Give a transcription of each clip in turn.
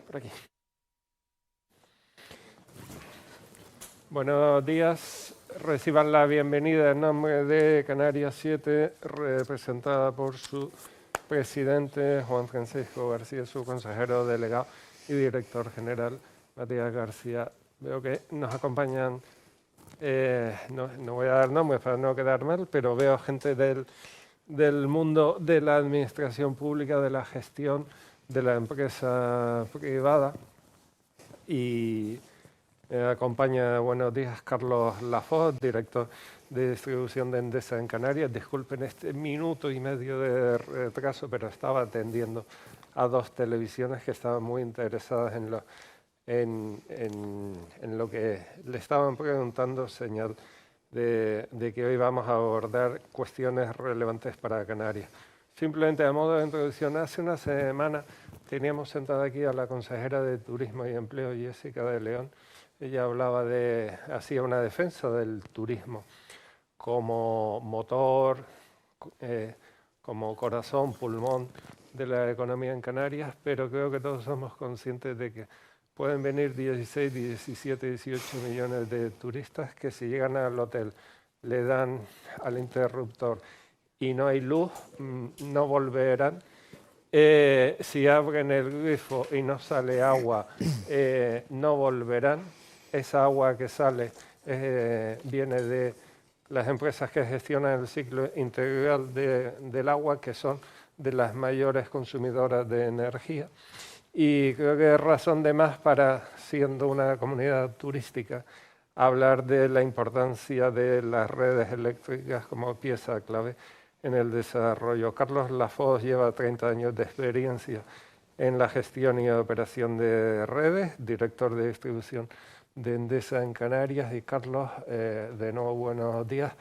por aquí. Buenos días. Reciban la bienvenida en nombre de Canarias 7, representada por su presidente Juan Francisco García, su consejero delegado y director general Matías García. Veo que nos acompañan, no voy a dar nombres para no quedar mal, pero veo gente del mundo de la administración pública, de la gestión, de la empresa privada. Y acompaña, buenos días, Carlos Lafoz, director de distribución de Endesa en Canarias. Disculpen este minuto y medio de retraso, pero estaba atendiendo a dos televisiones que estaban muy interesadas en lo que le estaban preguntando, señal de que hoy vamos a abordar cuestiones relevantes para Canarias. Simplemente a modo de introducción, hace una semana teníamos sentada aquí a la consejera de Turismo y Empleo, Jessica de León. Ella hablaba hacía una defensa del turismo como motor, como corazón, pulmón de la economía en Canarias, pero creo que todos somos conscientes de que pueden venir 16, 17, 18 millones de turistas que si llegan al hotel, le dan al interruptor y no hay luz, no volverán. Si abren el grifo y no sale agua, no volverán. Esa agua que sale viene de las empresas que gestionan el ciclo integral del agua, que son de las mayores consumidoras de energía. Y creo que es razón de más para, siendo una comunidad turística, hablar de la importancia de las redes eléctricas como pieza clave en el desarrollo. Carlos Lafoz lleva 30 años de experiencia en la gestión y operación de redes, director de distribución de Endesa en Canarias. Y Carlos, de nuevo buenos días.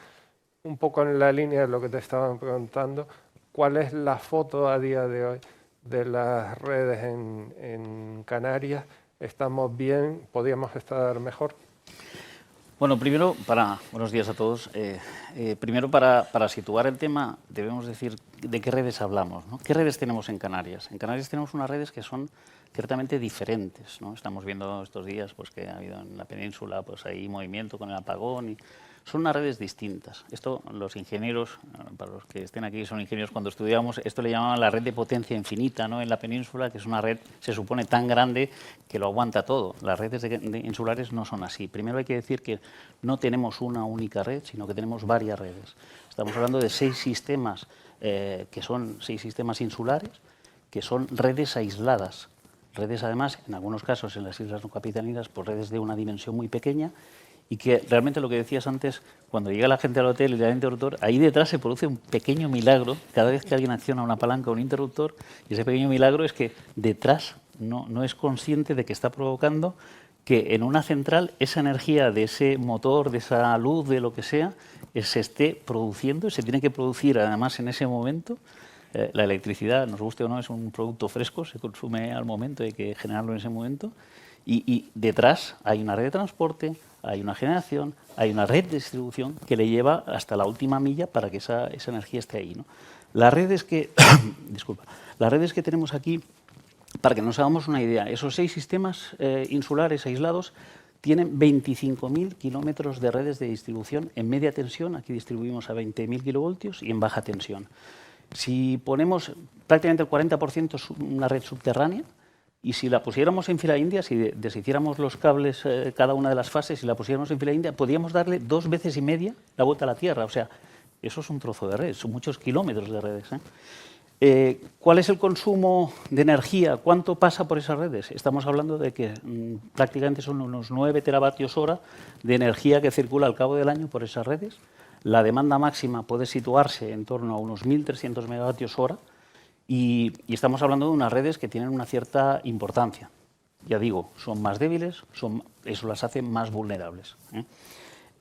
Un poco en la línea de lo que te estaban preguntando, ¿cuál es la foto a día de hoy de las redes en Canarias? ¿Estamos bien? ¿Podríamos estar mejor? Bueno, buenos días a todos. Primero, para situar el tema, debemos decir de qué redes hablamos, ¿no? ¿Qué redes tenemos en Canarias? En Canarias tenemos unas redes que son ciertamente diferentes, ¿no? Estamos viendo estos días pues, que ha habido en la península pues, hay movimiento con el apagón y son unas redes distintas. Esto los ingenieros, para los que estén aquí son ingenieros, cuando estudiamos, esto le llamaban la red de potencia infinita, ¿no? En la península, que es una red, se supone, tan grande que lo aguanta todo. Las redes insulares no son así. Primero hay que decir que no tenemos una única red, sino que tenemos varias redes. Estamos hablando de 6 sistemas, que son 6 sistemas insulares, que son redes aisladas. Redes, además, en algunos casos, en las islas no capitalinas, pues redes de una dimensión muy pequeña, y que realmente lo que decías antes, cuando llega la gente al hotel y le da el interruptor, ahí detrás se produce un pequeño milagro cada vez que alguien acciona una palanca o un interruptor, y ese pequeño milagro es que detrás no es consciente de que está provocando que en una central esa energía de ese motor, de esa luz, de lo que sea, se esté produciendo, se tiene que producir además en ese momento. La electricidad, nos guste o no, es un producto fresco, se consume al momento, hay que generarlo en ese momento. Y detrás hay una red de transporte, hay una generación, hay una red de distribución que le lleva hasta la última milla para que esa energía esté ahí, ¿no? Las redes que, las redes que tenemos aquí, para que nos hagamos una idea, esos 6 sistemas insulares aislados tienen 25.000 kilómetros de redes de distribución en media tensión. Aquí distribuimos a 20.000 kilovoltios y en baja tensión. Si ponemos prácticamente el 40% es una red subterránea, y si la pusiéramos en fila india, si deshiciéramos los cables, cada una de las fases, y la pusiéramos en fila india, podríamos darle 2 veces y media la vuelta a la Tierra. O sea, eso es un trozo de red, son muchos kilómetros de redes, ¿eh? ¿Cuál es el consumo de energía? ¿Cuánto pasa por esas redes? Estamos hablando de que prácticamente son unos 9 teravatios hora de energía que circula al cabo del año por esas redes. La demanda máxima puede situarse en torno a unos 1.300 megavatios hora. Y estamos hablando de unas redes que tienen una cierta importancia. Ya digo, son más débiles, eso las hace más vulnerables,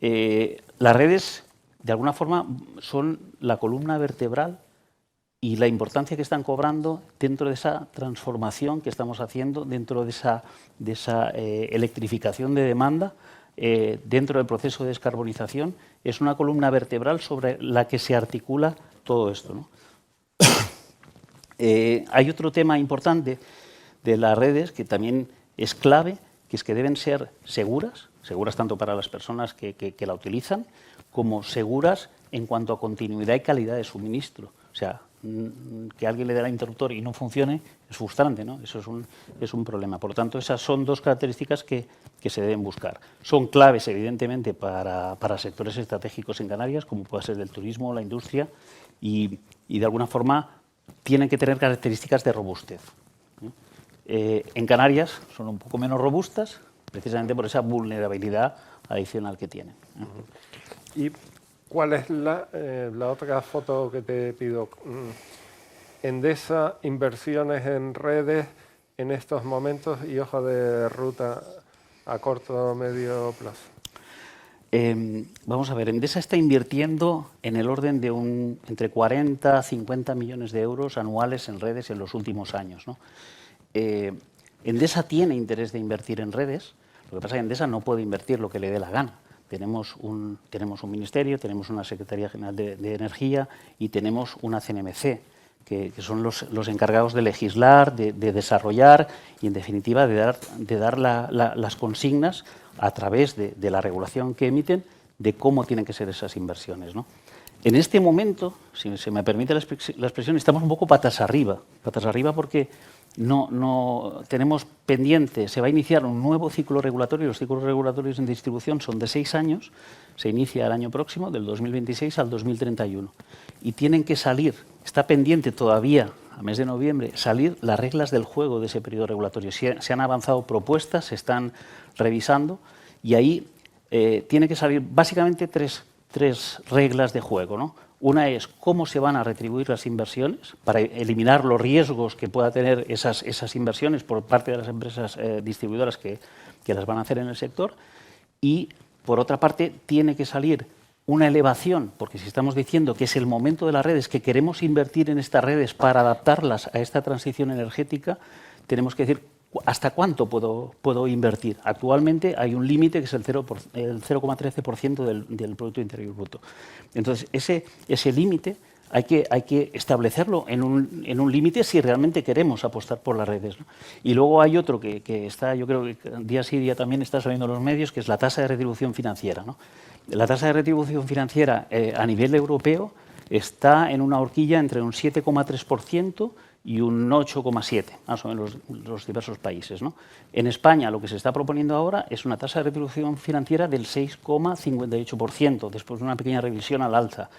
¿eh? Las redes, de alguna forma, son la columna vertebral y la importancia que están cobrando dentro de esa transformación que estamos haciendo, dentro de esa electrificación de demanda, dentro del proceso de descarbonización, es una columna vertebral sobre la que se articula todo esto, ¿no? Hay otro tema importante de las redes que también es clave, que es que deben ser seguras tanto para las personas que la utilizan, como seguras en cuanto a continuidad y calidad de suministro. O sea, que alguien le dé al interruptor y no funcione es frustrante, ¿no? Eso es un problema. Por lo tanto, esas son dos características que se deben buscar. Son claves, evidentemente, para sectores estratégicos en Canarias, como puede ser el turismo, la industria, y de alguna forma tienen que tener características de robustez. En Canarias son un poco menos robustas, precisamente por esa vulnerabilidad adicional que tienen. ¿Y cuál es la otra foto que te pido? Endesa, inversiones en redes en estos momentos y hoja de ruta a corto o medio plazo. Vamos a ver, Endesa está invirtiendo en el orden de entre 40 a 50 millones de euros anuales en redes en los últimos años, ¿no? Endesa tiene interés de invertir en redes, lo que pasa es que Endesa no puede invertir lo que le dé la gana. Tenemos un ministerio, tenemos una Secretaría General de Energía y tenemos una CNMC, que son los encargados de legislar, de desarrollar y, en definitiva, de dar las consignas a través de la regulación que emiten de cómo tienen que ser esas inversiones, ¿no? En este momento, si se me permite la expresión, estamos un poco patas arriba porque no tenemos pendiente, se va a iniciar un nuevo ciclo regulatorio. Los ciclos regulatorios en distribución son de 6 años, se inicia el año próximo, del 2026 al 2031, y tienen que salir, está pendiente todavía, a mes de noviembre, salir las reglas del juego de ese periodo regulatorio. Se han avanzado propuestas, se están revisando, y ahí tiene que salir básicamente tres reglas de juego, ¿no? Una es cómo se van a retribuir las inversiones para eliminar los riesgos que pueda tener esas inversiones por parte de las empresas distribuidoras que las van a hacer en el sector. Y, por otra parte, tiene que salir una elevación, porque si estamos diciendo que es el momento de las redes, que queremos invertir en estas redes para adaptarlas a esta transición energética, tenemos que decir hasta cuánto puedo invertir. Actualmente hay un límite que es el 0,13% del Producto Interior Bruto. Entonces, ese límite hay que establecerlo en un límite si realmente queremos apostar por las redes, ¿no? Y luego hay otro que está, yo creo que día sí día también está saliendo en los medios, que es la tasa de retribución financiera, ¿no? La tasa de retribución financiera a nivel europeo está en una horquilla entre un 7,3% y un 8,7%, más o menos los diversos países, ¿no? En España lo que se está proponiendo ahora es una tasa de retribución financiera del 6,58%, después de una pequeña revisión al alza.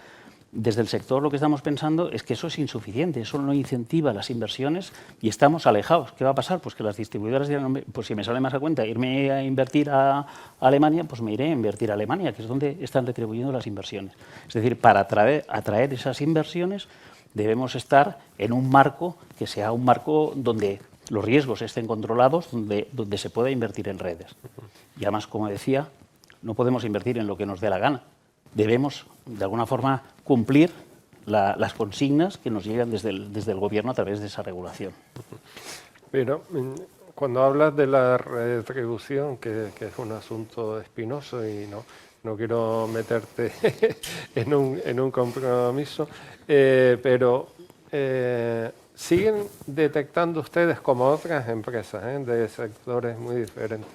Desde el sector lo que estamos pensando es que eso es insuficiente, eso no incentiva las inversiones y estamos alejados. ¿Qué va a pasar? Pues que las distribuidoras dirán, pues si me sale más a cuenta irme a invertir a Alemania, pues me iré a invertir a Alemania, que es donde están retribuyendo las inversiones. Es decir, para atraer esas inversiones debemos estar en un marco que sea un marco donde los riesgos estén controlados, donde se pueda invertir en redes. Y además, como decía, no podemos invertir en lo que nos dé la gana. Debemos, de alguna forma, cumplir las consignas que nos llegan desde el Gobierno a través de esa regulación. Pero cuando hablas de la retribución, que es un asunto espinoso y no quiero meterte en un compromiso, pero siguen detectando ustedes, como otras empresas de sectores muy diferentes,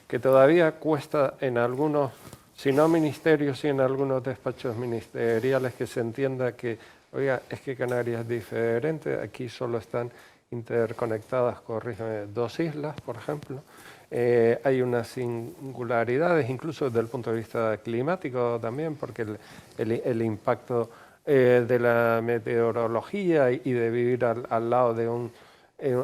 que todavía cuesta en algunos, si no ministerios, y en algunos despachos ministeriales, que se entienda que, oiga, es que Canarias es diferente, aquí solo están interconectadas, corrígeme, 2 islas, por ejemplo. Hay unas singularidades, incluso desde el punto de vista climático también, porque el impacto de la meteorología y de vivir al lado de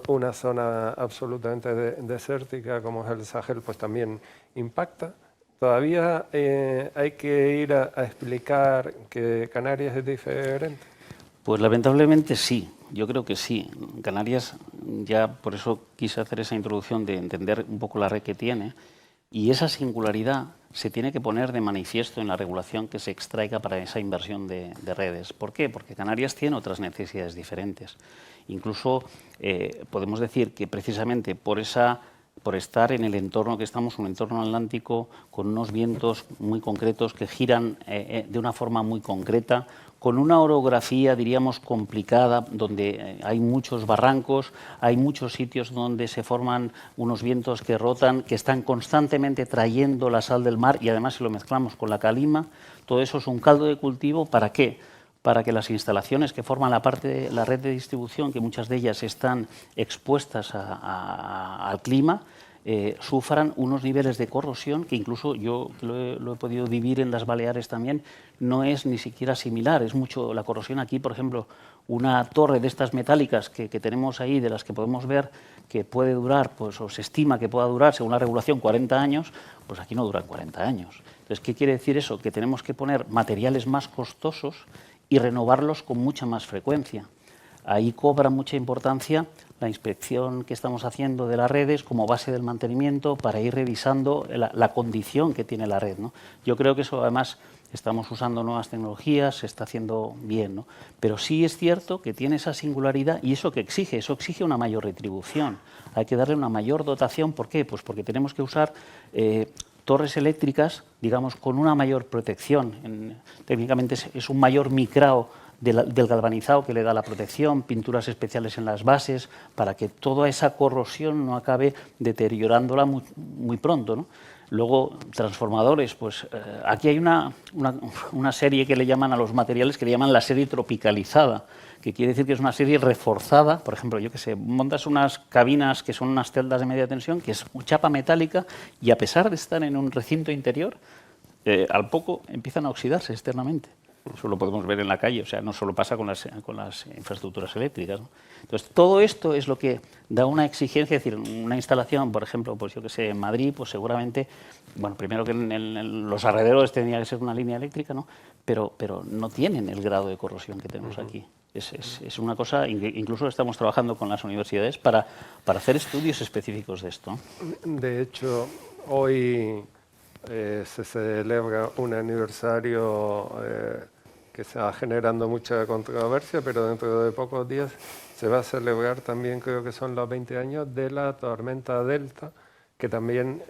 una zona absolutamente desértica como es el Sahel, pues también impacta. ¿Todavía hay que ir a explicar que Canarias es diferente? Pues lamentablemente sí, yo creo que sí. Canarias, ya por eso quise hacer esa introducción de entender un poco la red que tiene, y esa singularidad se tiene que poner de manifiesto en la regulación que se extraiga para esa inversión de redes. ¿Por qué? Porque Canarias tiene otras necesidades diferentes. Incluso podemos decir que precisamente por estar en el entorno que estamos, un entorno atlántico con unos vientos muy concretos que giran de una forma muy concreta, con una orografía, diríamos, complicada, donde hay muchos barrancos, hay muchos sitios donde se forman unos vientos que rotan, que están constantemente trayendo la sal del mar y además si lo mezclamos con la calima, todo eso es un caldo de cultivo. ¿Para qué? Para que las instalaciones que forman la red de distribución, que muchas de ellas están expuestas al clima, sufran unos niveles de corrosión que incluso yo lo he podido vivir en las Baleares también, no es ni siquiera similar, es mucho la corrosión aquí, por ejemplo, una torre de estas metálicas que tenemos ahí, de las que podemos ver que puede durar, pues, o se estima que pueda durar, según la regulación, 40 años, pues aquí no duran 40 años. Entonces, ¿qué quiere decir eso? Que tenemos que poner materiales más costosos y renovarlos con mucha más frecuencia. Ahí cobra mucha importancia la inspección que estamos haciendo de las redes como base del mantenimiento para ir revisando la condición que tiene la red, ¿no? Yo creo que eso, además, estamos usando nuevas tecnologías, se está haciendo bien, ¿no? Pero sí es cierto que tiene esa singularidad y eso exige una mayor retribución. Hay que darle una mayor dotación. ¿Por qué? Pues porque tenemos que usar torres eléctricas, digamos, con una mayor protección. Técnicamente es un mayor micrao del galvanizado que le da la protección, pinturas especiales en las bases, para que toda esa corrosión no acabe deteriorándola muy pronto, ¿no? Luego, transformadores, pues aquí hay una serie que le llaman a los materiales, que le llaman la serie tropicalizada, que quiere decir que es una serie reforzada. Por ejemplo, yo que sé, montas unas cabinas que son unas celdas de media tensión, que es chapa metálica, y a pesar de estar en un recinto interior, al poco empiezan a oxidarse externamente. Eso lo podemos ver en la calle, o sea, no solo pasa con las infraestructuras eléctricas, ¿no? Entonces, todo esto es lo que da una exigencia, es decir, una instalación, por ejemplo, pues yo que sé, en Madrid, pues seguramente, bueno, primero que en los alrededores tendría que ser una línea eléctrica, ¿no? Pero no tienen el grado de corrosión que tenemos aquí. Es una cosa, incluso estamos trabajando con las universidades para hacer estudios específicos de esto, ¿no? De hecho, hoy se celebra un aniversario que está generando mucha controversia, pero dentro de pocos días se va a celebrar también, creo que son los 20 años de la tormenta Delta, que también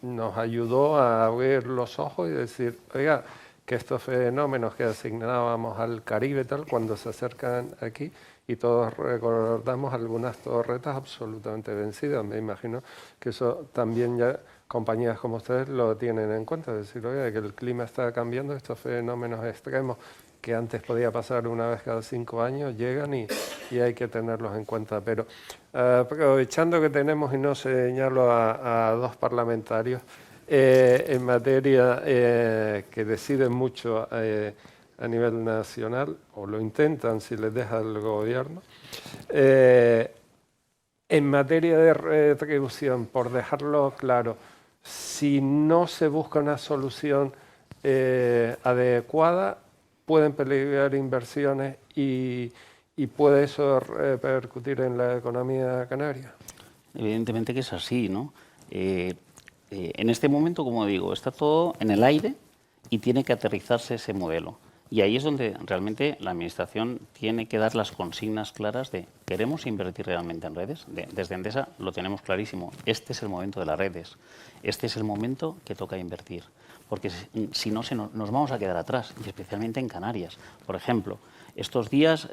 nos ayudó a abrir los ojos y decir, oiga, que estos fenómenos que asignábamos al Caribe tal, cuando se acercan aquí, y todos recordamos algunas torretas absolutamente vencidas. Me imagino que eso también ya compañías como ustedes lo tienen en cuenta, es decir, oye, que el clima está cambiando, estos fenómenos extremos que antes podía pasar una vez cada 5 años, llegan y hay que tenerlos en cuenta. Pero aprovechando que tenemos, y no señalo a dos parlamentarios, en materia que deciden mucho a nivel nacional, o lo intentan si les deja el gobierno, en materia de retribución, por dejarlo claro, si no se busca una solución adecuada, pueden peligrar inversiones y puede eso repercutir en la economía canaria. Evidentemente que es así, ¿no? En este momento, como digo, está todo en el aire y tiene que aterrizarse ese modelo. Y ahí es donde realmente la Administración tiene que dar las consignas claras de ¿queremos invertir realmente en redes? Desde Endesa lo tenemos clarísimo. Este es el momento de las redes. Este es el momento que toca invertir. Porque si no, nos vamos a quedar atrás, y especialmente en Canarias. Por ejemplo, estos días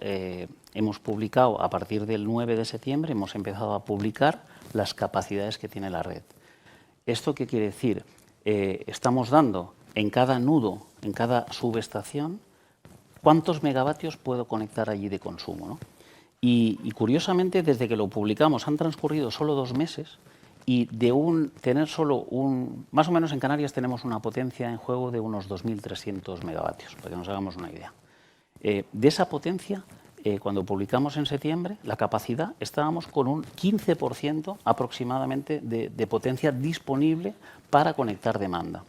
hemos publicado, a partir del 9 de septiembre, hemos empezado a publicar las capacidades que tiene la red. ¿Esto qué quiere decir? Estamos dando en cada nudo, en cada subestación, cuántos megavatios puedo conectar allí de consumo, ¿no? Y curiosamente, desde que lo publicamos han transcurrido solo 2 meses y de tener solo más o menos en Canarias tenemos una potencia en juego de unos 2.300 megavatios, para que nos hagamos una idea. De esa potencia, cuando publicamos en septiembre, la capacidad, estábamos con un 15% aproximadamente de potencia disponible para conectar demanda.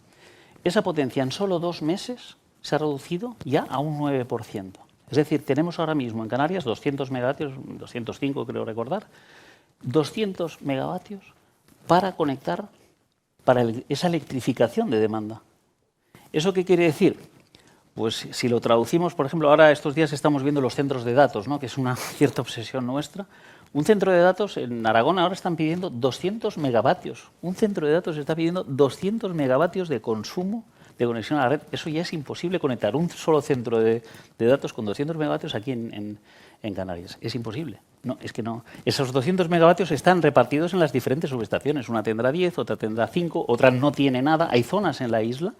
Esa potencia en solo 2 meses se ha reducido ya a un 9%. Es decir, tenemos ahora mismo en Canarias 200 megavatios, 205 creo recordar, 200 megavatios para conectar para esa electrificación de demanda. ¿Eso qué quiere decir? Pues si lo traducimos, por ejemplo, ahora estos días estamos viendo los centros de datos, ¿no? Que es una cierta obsesión nuestra. Un centro de datos en Aragón ahora están pidiendo 200 megavatios. Un centro de datos está pidiendo 200 megavatios de consumo de conexión a la red, eso ya es imposible conectar un solo centro de datos con 200 megavatios aquí en Canarias. Es imposible. No, es que no. Esos 200 megavatios están repartidos en las diferentes subestaciones. Una tendrá 10, otra tendrá 5, otra no tiene nada. Hay zonas en la isla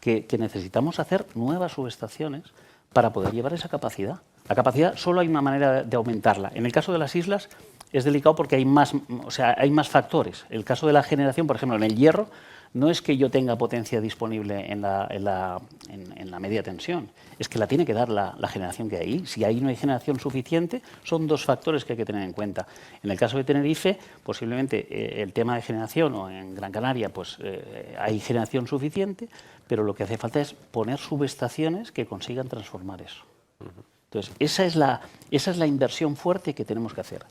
que necesitamos hacer nuevas subestaciones para poder llevar esa capacidad. La capacidad solo hay una manera de aumentarla. En el caso de las islas es delicado porque hay más factores. El caso de la generación, por ejemplo, en el Hierro, no es que yo tenga potencia disponible en la media tensión, es que la tiene que dar la generación que hay ahí. Si ahí no hay generación suficiente, son dos factores que hay que tener en cuenta. En el caso de Tenerife, posiblemente el tema de generación, o en Gran Canaria, pues hay generación suficiente, pero lo que hace falta es poner subestaciones que consigan transformar eso. Entonces, esa es la inversión fuerte que tenemos que hacer.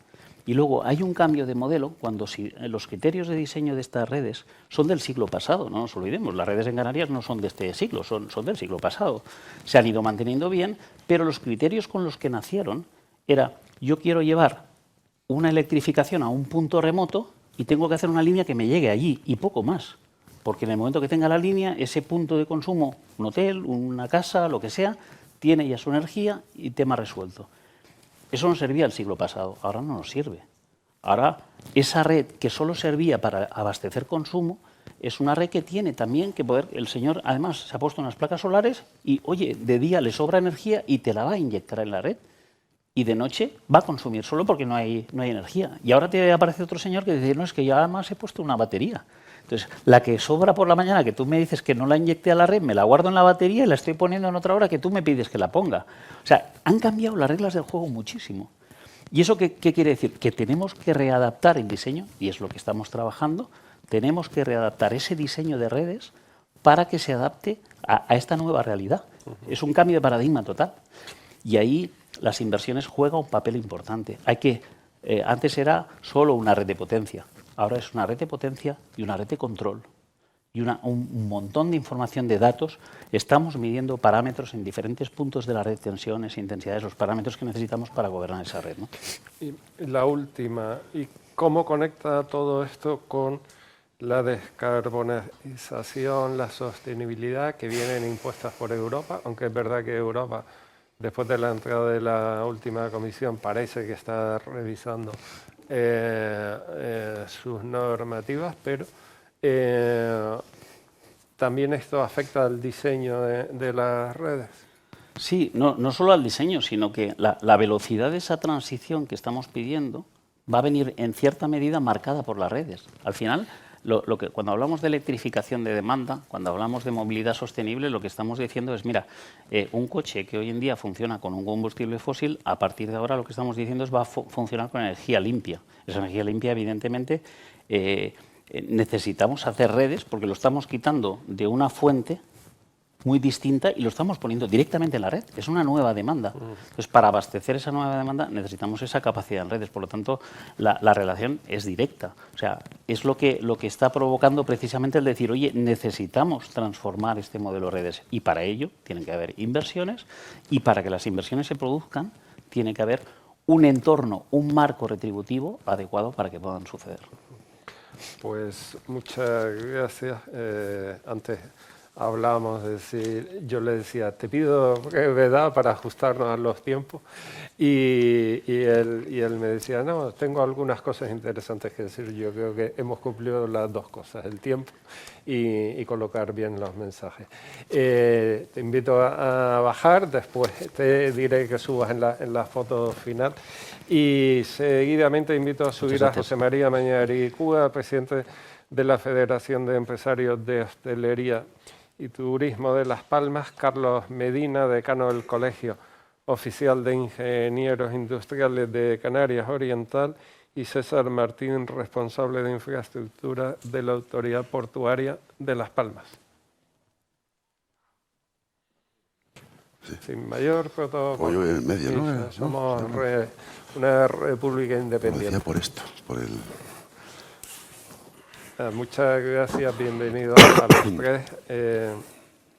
Y luego hay un cambio de modelo cuando los criterios de diseño de estas redes son del siglo pasado, no nos olvidemos, las redes en Canarias no son de este siglo, son del siglo pasado. Se han ido manteniendo bien, pero los criterios con los que nacieron era, yo quiero llevar una electrificación a un punto remoto y tengo que hacer una línea que me llegue allí y poco más. Porque en el momento que tenga la línea, ese punto de consumo, un hotel, una casa, lo que sea, tiene ya su energía y tema resuelto. Eso nos servía el siglo pasado, ahora no nos sirve. Ahora, esa red que solo servía para abastecer consumo, es una red que tiene también que poder... El señor, además, se ha puesto unas placas solares y, oye, de día le sobra energía y te la va a inyectar en la red. Y de noche va a consumir solo porque no hay energía. Y ahora te aparece otro señor que dice, no, es que yo además he puesto una batería. Entonces, la que sobra por la mañana, que tú me dices que no la inyecte a la red, me la guardo en la batería y la estoy poniendo en otra hora que tú me pides que la ponga. O sea, han cambiado las reglas del juego muchísimo. ¿Y eso qué quiere decir? Que tenemos que readaptar el diseño, y es lo que estamos trabajando, tenemos que readaptar ese diseño de redes para que se adapte a esta nueva realidad. Es un cambio de paradigma total. Y ahí las inversiones juegan un papel importante. Antes era solo una red de potencia. Ahora es una red de potencia y una red de control y un montón de información de datos. Estamos midiendo parámetros en diferentes puntos de la red, tensiones, intensidades, los parámetros que necesitamos para gobernar esa red, ¿no? Y la última, ¿y cómo conecta todo esto con la descarbonización, la sostenibilidad que vienen impuestas por Europa? Aunque es verdad que Europa, después de la entrada de la última comisión, parece que está revisando sus normativas, pero también esto afecta al diseño de las redes. Sí, no solo al diseño, sino que la velocidad de esa transición que estamos pidiendo va a venir en cierta medida marcada por las redes. Al final, cuando hablamos de electrificación de demanda, cuando hablamos de movilidad sostenible, lo que estamos diciendo es, mira, un coche que hoy en día funciona con un combustible fósil, a partir de ahora lo que estamos diciendo es va a funcionar con energía limpia. Esa energía limpia, evidentemente, necesitamos hacer redes porque lo estamos quitando de una fuente muy distinta y lo estamos poniendo directamente en la red. Es una nueva demanda. Entonces, para abastecer esa nueva demanda necesitamos esa capacidad en redes. Por lo tanto, la relación es directa. O sea, es lo que está provocando precisamente el decir, oye, necesitamos transformar este modelo de redes. Y para ello tienen que haber inversiones y para que las inversiones se produzcan tiene que haber un entorno, un marco retributivo adecuado para que puedan suceder. Pues muchas gracias. Antes hablábamos, yo le decía, te pido brevedad para ajustarnos a los tiempos, y él me decía, no, tengo algunas cosas interesantes que decir. Yo creo que hemos cumplido las dos cosas, el tiempo y colocar bien los mensajes. Te invito a bajar, después te diré que subas en la foto final, y seguidamente invito a subir a José María Mañaricúa, presidente de la Federación de Empresarios de Hostelería y Turismo de Las Palmas, Carlos Medina, decano del Colegio Oficial de Ingenieros Industriales de Canarias Oriental, y César Martín, responsable de infraestructura de la Autoridad Portuaria de Las Palmas. Sí. Sin mayor protocolo. Pollo en medio, ¿no? Somos una república independiente. Lo decía por esto, por el... Muchas gracias, bienvenidos a los tres.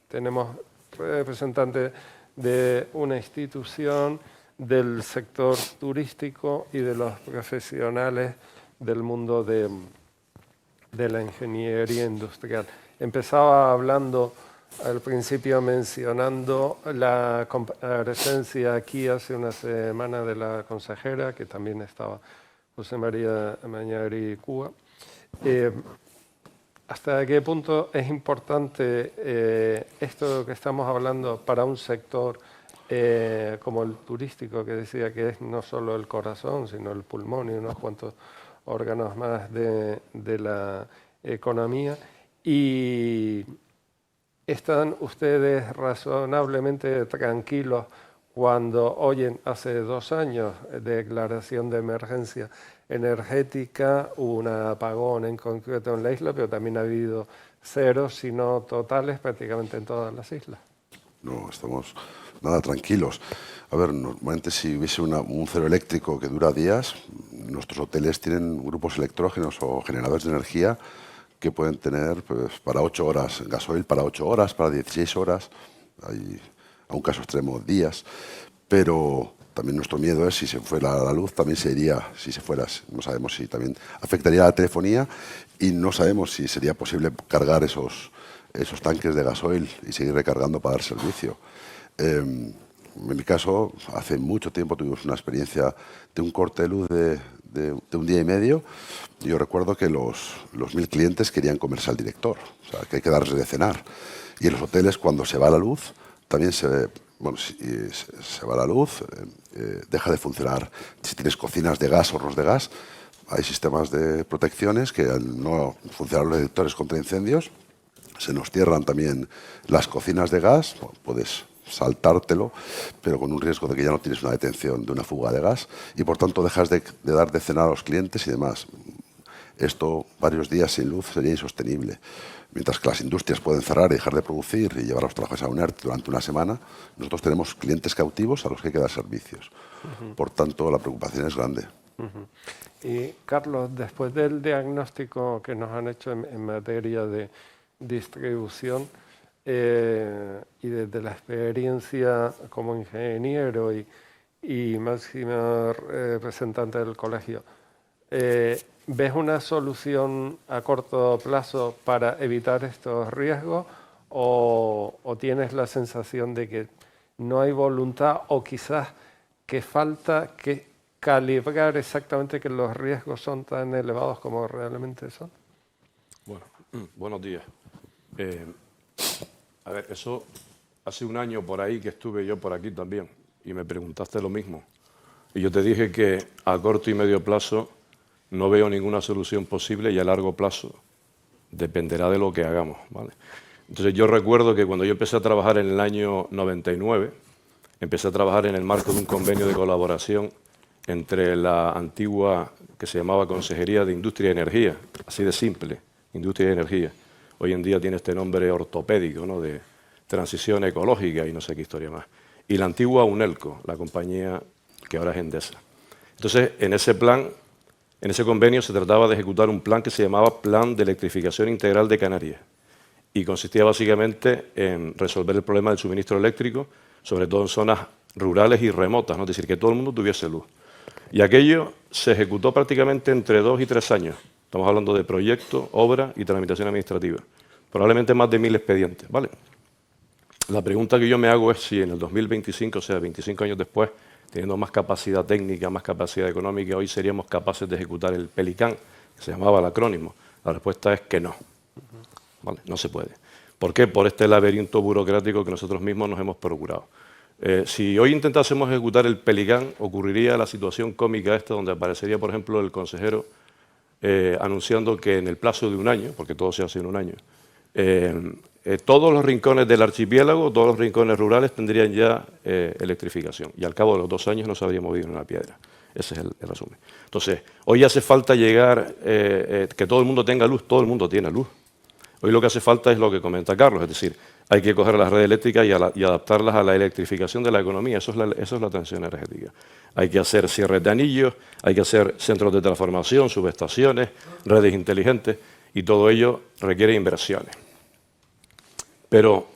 Tenemos representantes de una institución, del sector turístico y de los profesionales del mundo de la ingeniería industrial. Empezaba hablando al principio mencionando la comparecencia aquí hace una semana de la consejera, que también estaba José María Mañari Cuba. ¿Hasta qué punto es importante esto que estamos hablando para un sector como el turístico, que decía que es no solo el corazón, sino el pulmón y unos cuantos órganos más de la economía? Y ¿están ustedes razonablemente tranquilos cuando oyen hace 2 años declaración de emergencia energética, hubo un apagón en concreto en la isla, pero también ha habido ceros, si no totales, prácticamente en todas las islas? No, estamos nada tranquilos. A ver, normalmente si hubiese un cero eléctrico que dura días, nuestros hoteles tienen grupos electrógenos o generadores de energía que pueden tener pues, para 8 horas, gasoil para 8 horas, para 16 horas, hay a un caso extremo días, pero también nuestro miedo es si se fuera la luz, también se iría, si se fuera, no sabemos si también afectaría a la telefonía y no sabemos si sería posible cargar esos tanques de gasoil y seguir recargando para dar servicio. En mi caso, hace mucho tiempo tuvimos una experiencia de un corte de luz de 1 día y medio. Yo recuerdo que los 1000 clientes querían comerse al director, o sea, que hay que darles de cenar. Y en los hoteles, cuando se va la luz, también se va la luz, deja de funcionar. Si tienes cocinas de gas, hornos de gas, hay sistemas de protecciones que al no funcionar los detectores contra incendios, se nos cierran también las cocinas de gas, puedes saltártelo, pero con un riesgo de que ya no tienes una detención de una fuga de gas y por tanto dejas de dar de cenar a los clientes y demás. Esto, varios días sin luz, sería insostenible. Mientras que las industrias pueden cerrar y dejar de producir y llevar a los trabajadores a un ERTE durante una semana, nosotros tenemos clientes cautivos a los que hay que dar servicios. Por tanto, la preocupación es grande. Y Carlos, después del diagnóstico que nos han hecho en materia de distribución y desde la experiencia como ingeniero y máxima representante del colegio, ¿ves una solución a corto plazo para evitar estos riesgos o tienes la sensación de que no hay voluntad o quizás que falta que calibrar exactamente que los riesgos son tan elevados como realmente son? Bueno, buenos días. A ver, eso hace 1 año por ahí que estuve yo por aquí también y me preguntaste lo mismo. Y yo te dije que a corto y medio plazo no veo ninguna solución posible y a largo plazo dependerá de lo que hagamos, ¿vale? Entonces yo recuerdo que cuando yo empecé a trabajar en el año 99, empecé a trabajar en el marco de un convenio de colaboración entre la antigua, que se llamaba Consejería de Industria y Energía, así de simple, Industria y Energía. Hoy en día tiene este nombre ortopédico, ¿no?, de transición ecológica y no sé qué historia más. Y la antigua UNELCO, la compañía que ahora es Endesa. Entonces, en ese plan, en ese convenio se trataba de ejecutar un plan que se llamaba Plan de Electrificación Integral de Canarias y consistía básicamente en resolver el problema del suministro eléctrico, sobre todo en zonas rurales y remotas, ¿no?, es decir, que todo el mundo tuviese luz. Y aquello se ejecutó prácticamente entre 2 y 3 años. Estamos hablando de proyecto, obra y tramitación administrativa. Probablemente más de 1000 expedientes, ¿vale? La pregunta que yo me hago es si en el 2025, o sea, 25 años después, teniendo más capacidad técnica, más capacidad económica, hoy seríamos capaces de ejecutar el PELICAN, que se llamaba el acrónimo. La respuesta es que no. ¿Vale? No se puede. ¿Por qué? Por este laberinto burocrático que nosotros mismos nos hemos procurado. Si hoy intentásemos ejecutar el PELICAN, ocurriría la situación cómica esta, donde aparecería, por ejemplo, el consejero anunciando que en el plazo de 1 año, porque todo se hace en 1 año, todos los rincones del archipiélago, todos los rincones rurales tendrían ya electrificación. Y al cabo de los 2 años no se habría movido una piedra. Ese es el resumen. Entonces, hoy hace falta llegar, que todo el mundo tenga luz, todo el mundo tiene luz. Hoy lo que hace falta es lo que comenta Carlos, es decir, hay que coger las redes eléctricas y adaptarlas a la electrificación de la economía. Eso es la transición energética. Hay que hacer cierres de anillos, hay que hacer centros de transformación, subestaciones, redes inteligentes, y todo ello requiere inversiones. Pero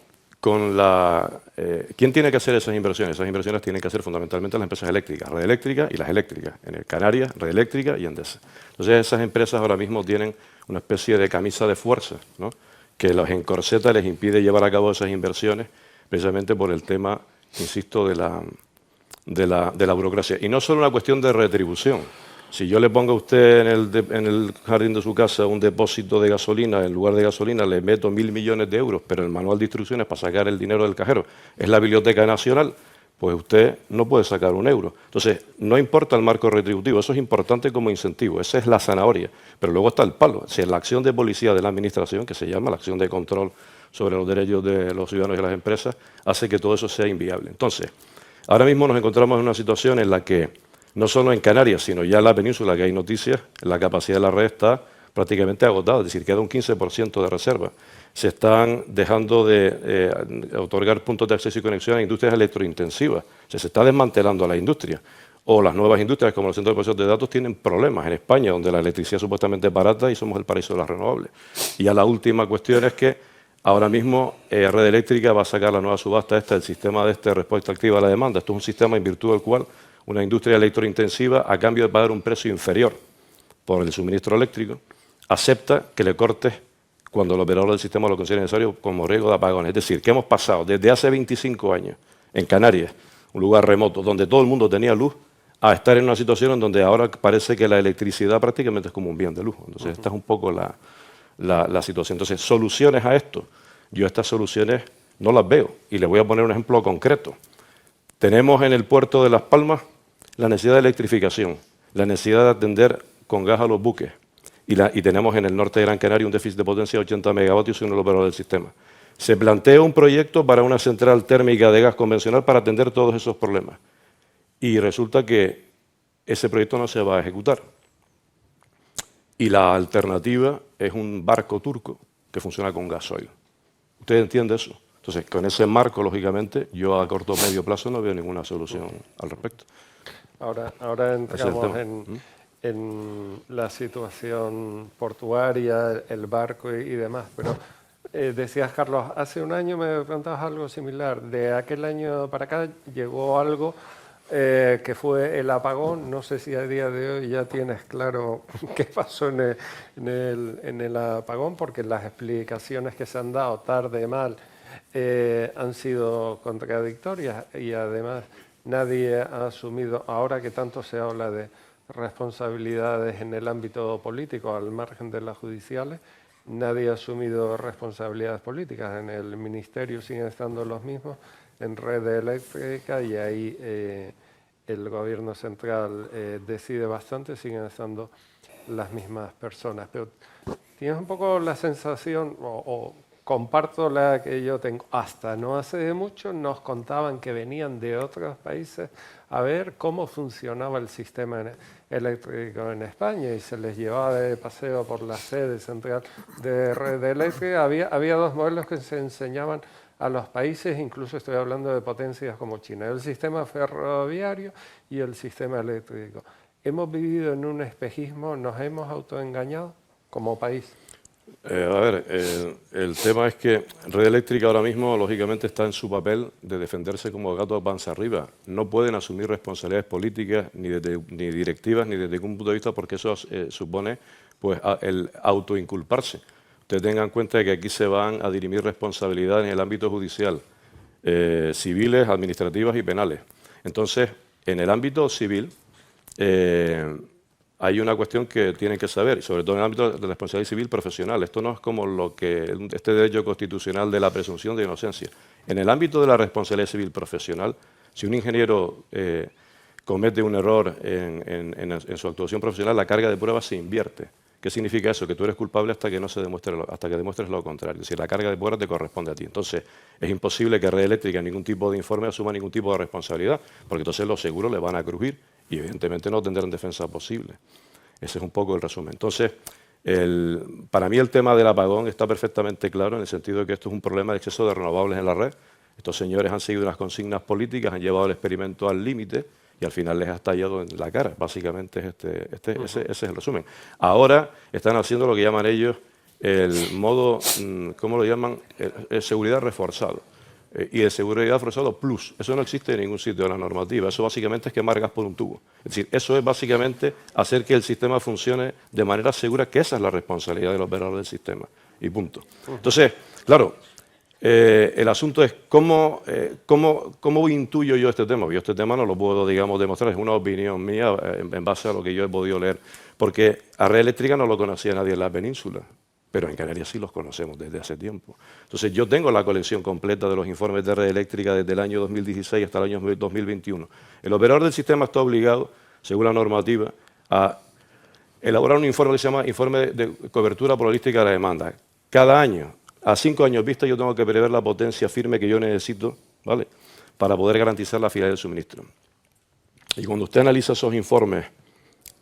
¿quién tiene que hacer esas inversiones? Esas inversiones tienen que hacer fundamentalmente las empresas eléctricas, Red Eléctrica y las eléctricas, en Canarias, Red Eléctrica y Endesa. Entonces esas empresas ahora mismo tienen una especie de camisa de fuerza, ¿no?, que los encorseta, les impide llevar a cabo esas inversiones, precisamente por el tema, insisto, de la burocracia. Y no solo una cuestión de retribución. Si yo le pongo a usted en el jardín de su casa un depósito de gasolina, en lugar de gasolina le meto 1.000 millones de euros, pero el manual de instrucciones para sacar el dinero del cajero es la Biblioteca Nacional, pues usted no puede sacar un euro. Entonces, no importa el marco retributivo, eso es importante como incentivo, esa es la zanahoria, pero luego está el palo, si es la acción de policía de la administración, que se llama la acción de control sobre los derechos de los ciudadanos y las empresas, hace que todo eso sea inviable. Entonces, ahora mismo nos encontramos en una situación en la que, no solo en Canarias, sino ya en la península, que hay noticias, la capacidad de la red está prácticamente agotada, es decir, queda un 15% de reserva. Se están dejando de otorgar puntos de acceso y conexión a industrias electrointensivas. O sea, se está desmantelando a la industria. O las nuevas industrias, como los centros de procesamiento de datos, tienen problemas en España, donde la electricidad supuestamente es barata y somos el paraíso de las renovables. Y ya la última cuestión es que ahora mismo Red Eléctrica va a sacar la nueva subasta el sistema de respuesta activa a la demanda. Esto es un sistema en virtud del cual una industria electrointensiva, a cambio de pagar un precio inferior por el suministro eléctrico, acepta que le cortes cuando el operador del sistema lo considere necesario como riesgo de apagones. Es decir, que hemos pasado desde hace 25 años en Canarias, un lugar remoto donde todo el mundo tenía luz, a estar en una situación en donde ahora parece que la electricidad prácticamente es como un bien de lujo. Entonces, esta es un poco la situación. Entonces, soluciones a esto. Yo estas soluciones no las veo. Y les voy a poner un ejemplo concreto. Tenemos en el puerto de Las Palmas la necesidad de electrificación, la necesidad de atender con gas a los buques. Y tenemos en el norte de Gran Canaria un déficit de potencia de 80 megavatios según el operador del sistema. Se plantea un proyecto para una central térmica de gas convencional para atender todos esos problemas. Y resulta que ese proyecto no se va a ejecutar. Y la alternativa es un barco turco que funciona con gasoil. ¿Usted entiende eso? Entonces, con ese marco, lógicamente, yo a corto o medio plazo no veo ninguna solución al respecto. Ahora entramos en la situación portuaria, el barco y demás, pero decías, Carlos, hace un año me preguntabas algo similar. De aquel año para acá llegó algo que fue el apagón. No sé si a día de hoy ya tienes claro qué pasó en el apagón, porque las explicaciones que se han dado tarde, mal, han sido contradictorias y además nadie ha asumido, ahora que tanto se habla de responsabilidades en el ámbito político, al margen de las judiciales, nadie ha asumido responsabilidades políticas. En el ministerio siguen estando los mismos, en Red Eléctrica, y ahí el gobierno central decide bastante, siguen estando las mismas personas. Pero tienes un poco la sensación, o comparto la que yo tengo, hasta no hace mucho nos contaban que venían de otros países a ver cómo funcionaba el sistema eléctrico en España y se les llevaba de paseo por la sede central de Red Eléctrica. Había dos modelos que se enseñaban a los países, incluso estoy hablando de potencias como China, el sistema ferroviario y el sistema eléctrico. ¿Hemos vivido en un espejismo? ¿Nos hemos autoengañado como país? El tema es que Red Eléctrica ahora mismo, lógicamente, está en su papel de defenderse como gato panza arriba. No pueden asumir responsabilidades políticas, ni directivas, ni desde ningún punto de vista, porque eso supone pues, el autoinculparse. Ustedes tengan en cuenta que aquí se van a dirimir responsabilidades en el ámbito judicial, civiles, administrativas y penales. Entonces, en el ámbito civil, hay una cuestión que tienen que saber, sobre todo en el ámbito de la responsabilidad civil profesional. Esto no es como este derecho constitucional de la presunción de inocencia. En el ámbito de la responsabilidad civil profesional, si un ingeniero comete un error en su actuación profesional, la carga de pruebas se invierte. ¿Qué significa eso? Que tú eres culpable hasta que demuestres lo contrario. Es decir, la carga de pruebas te corresponde a ti. Entonces, es imposible que Red Eléctrica en ningún tipo de informe asuma ningún tipo de responsabilidad, porque entonces los seguros le van a crujir y evidentemente no tendrán defensa posible. Ese es un poco el resumen. Entonces, para mí el tema del apagón está perfectamente claro en el sentido de que esto es un problema de exceso de renovables en la red. Estos señores han seguido unas consignas políticas, han llevado el experimento al límite y al final les ha estallado en la cara. Básicamente ese es el resumen. Ahora están haciendo lo que llaman ellos el modo, ¿cómo lo llaman? Seguridad reforzado. Y de seguridad reforzado plus. Eso no existe en ningún sitio de la normativa. Eso básicamente es quemar gas por un tubo. Es decir, eso es básicamente hacer que el sistema funcione de manera segura, que esa es la responsabilidad del operador del sistema. y punto. Entonces, claro, el asunto es cómo intuyo yo este tema. Yo este tema no lo puedo, digamos, demostrar, es una opinión mía en base a lo que yo he podido leer, porque a Red Eléctrica no lo conocía nadie en la península, pero en Canarias sí los conocemos desde hace tiempo. Entonces yo tengo la colección completa de los informes de Red Eléctrica desde el año 2016 hasta el año 2021. El operador del sistema está obligado, según la normativa, a elaborar un informe que se llama Informe de Cobertura Probabilística de la Demanda. Cada año, a 5 años vista, yo tengo que prever la potencia firme que yo necesito, ¿vale?, para poder garantizar la fiabilidad del suministro. Y cuando usted analiza esos informes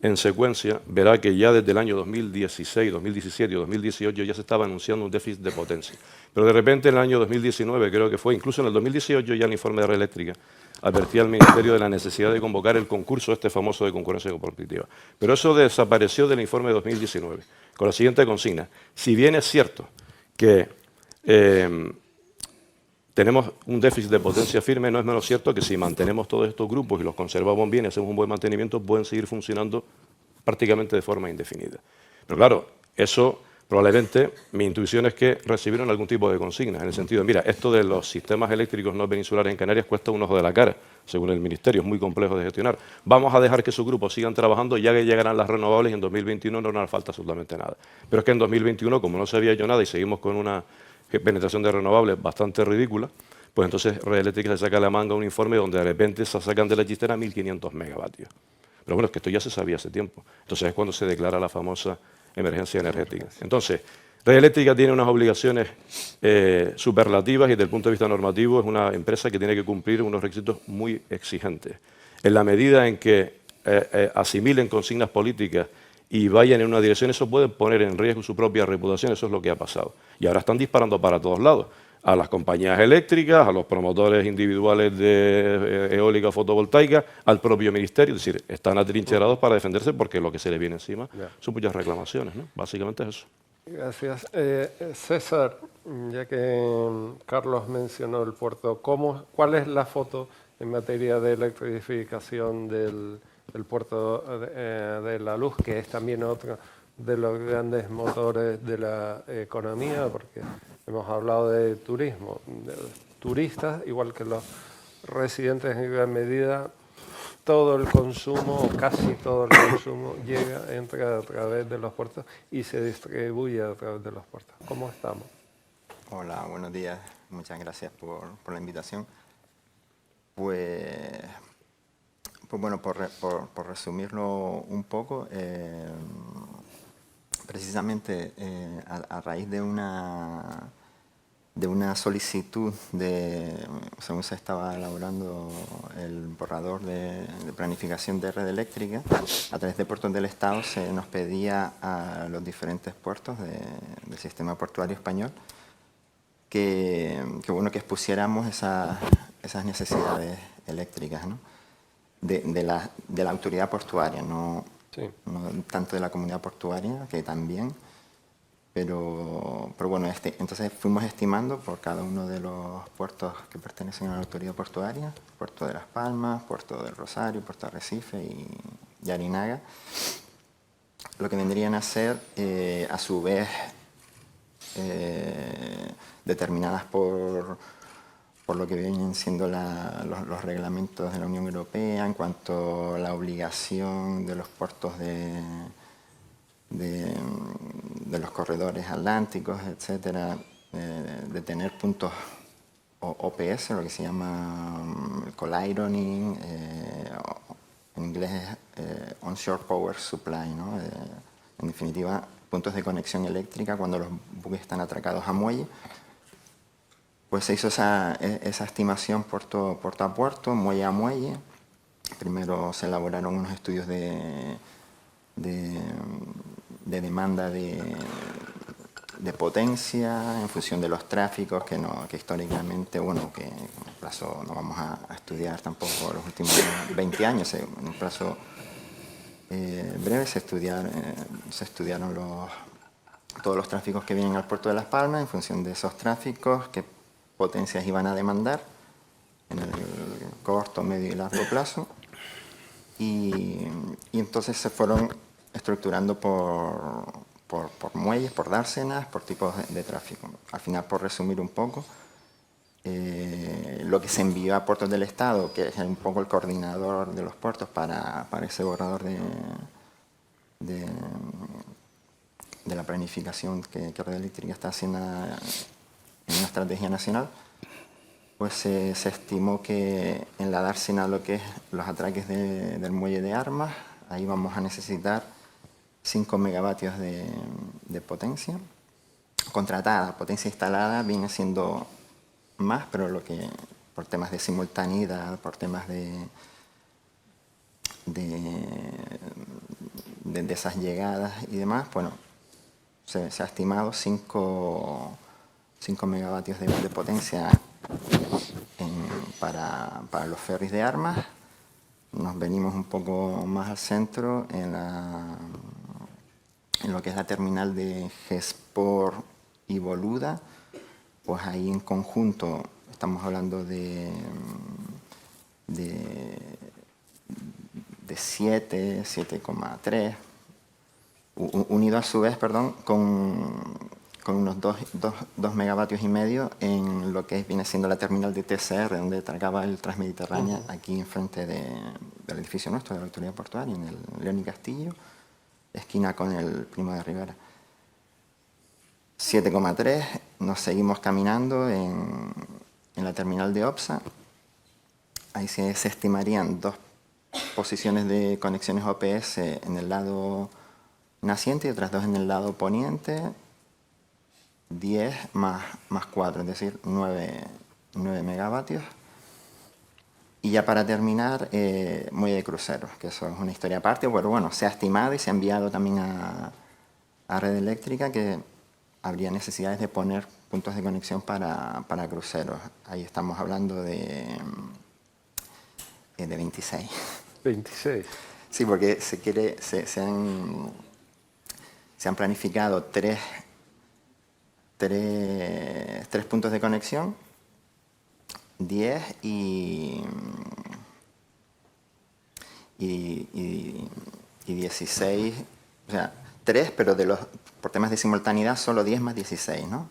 en secuencia, verá que ya desde el año 2016, 2017 y 2018 ya se estaba anunciando un déficit de potencia. Pero de repente en el año 2019, creo que fue, incluso en el 2018 ya el informe de Red Eléctrica advertía al Ministerio de la necesidad de convocar el concurso este famoso de concurrencia competitiva. Pero eso desapareció del informe de 2019, con la siguiente consigna. Si bien es cierto que tenemos un déficit de potencia firme, no es menos cierto que si mantenemos todos estos grupos y los conservamos bien y hacemos un buen mantenimiento, pueden seguir funcionando prácticamente de forma indefinida. Pero claro, eso probablemente, mi intuición es que recibieron algún tipo de consignas, en el sentido de, mira, esto de los sistemas eléctricos no peninsulares en Canarias cuesta un ojo de la cara, según el Ministerio, es muy complejo de gestionar. Vamos a dejar que sus grupos sigan trabajando, ya que llegarán las renovables y en 2021 no nos falta absolutamente nada. Pero es que en 2021, como no se había hecho nada y seguimos con una penetración de renovables bastante ridícula, pues entonces Red Eléctrica se saca la manga un informe donde de repente se sacan de la chistera 1.500 megavatios. Pero bueno, es que esto ya se sabía hace tiempo. Entonces es cuando se declara la famosa emergencia energética. Entonces, Red Eléctrica tiene unas obligaciones superlativas y desde el punto de vista normativo es una empresa que tiene que cumplir unos requisitos muy exigentes. En la medida en que asimilen consignas políticas y vayan en una dirección, eso puede poner en riesgo su propia reputación, eso es lo que ha pasado. Y ahora están disparando para todos lados, a las compañías eléctricas, a los promotores individuales de eólica fotovoltaica, al propio ministerio, es decir, están atrincherados para defenderse porque lo que se les viene encima son muchas reclamaciones, ¿no? Básicamente es eso. Gracias. César, ya que Carlos mencionó el puerto, ¿cuál es la foto en materia de electrificación del puerto de La Luz, que es también otro de los grandes motores de la economía, porque hemos hablado de turismo, de turistas, igual que los residentes en gran medida, todo el consumo, casi todo el consumo entra a través de los puertos y se distribuye a través de los puertos. ¿Cómo estamos? Hola, buenos días. Muchas gracias por la invitación. Pues bueno, por resumirlo un poco, precisamente a raíz de una solicitud según se estaba elaborando el borrador de planificación de Red Eléctrica, a través de Puertos del Estado se nos pedía a los diferentes puertos del sistema portuario español que expusiéramos esas necesidades eléctricas, ¿no? de la autoridad portuaria, no tanto de la comunidad portuaria, que también, pero bueno, entonces fuimos estimando por cada uno de los puertos que pertenecen a la autoridad portuaria, Puerto de Las Palmas, Puerto del Rosario, Puerto Arrecife y Arinaga, lo que vendrían a ser, a su vez, determinadas por lo que vienen siendo los reglamentos de la Unión Europea en cuanto a la obligación de los puertos de los corredores atlánticos, etcétera, de tener puntos OPS, lo que se llama coal ironing, en inglés onshore power supply, ¿no? En definitiva, puntos de conexión eléctrica cuando los buques están atracados a muelle. Pues se hizo esa estimación puerto a puerto, muelle a muelle. Primero se elaboraron unos estudios de demanda de potencia en función de los tráficos que históricamente, bueno, que en un plazo no vamos a estudiar tampoco los últimos 20 años, en un plazo breve se estudiaron todos los tráficos que vienen al puerto de Las Palmas en función de esos tráficos, qué potencias iban a demandar en el corto, medio y largo plazo, y entonces se fueron estructurando por muelles, por dársenas, por tipos de tráfico. Al final, por resumir un poco, lo que se envió a Puertos del Estado, que es un poco el coordinador de los puertos para ese borrador de la planificación que Red Eléctrica está haciendo en una estrategia nacional, pues se estimó que en la dársena, lo que es los atraques del muelle de Armas, ahí vamos a necesitar 5 megavatios de potencia contratada. Potencia instalada viene siendo más, pero por temas de simultaneidad, por temas de esas llegadas y demás, bueno, se ha estimado 5 megavatios de potencia para los ferries de Armas. Nos venimos un poco más al centro en lo que es la terminal de Gesport y Boluda. Pues ahí en conjunto estamos hablando de 7, 7,3, unido a su vez, perdón, con unos 2 megavatios y medio en lo que viene siendo la terminal de TCR, donde tragaba el Transmediterránea, aquí enfrente del edificio nuestro, de la Autoridad Portuaria, en el León y Castillo, esquina con el Primo de Rivera. 7,3, nos seguimos caminando en la terminal de OPSA. Ahí se estimarían 2 posiciones de conexiones OPS en el lado naciente y otras 2 en el lado poniente. 10 más 4, es decir, 9 megavatios. Y ya para terminar, muelle de cruceros, que eso es una historia aparte, pero bueno, se ha estimado y se ha enviado también a Red Eléctrica que habría necesidades de poner puntos de conexión para cruceros. Ahí estamos hablando de 26. 26. Sí, porque se han planificado tres puntos de conexión, 10 y 16, o sea, 3, pero por temas de simultaneidad solo 10 más 16, ¿no?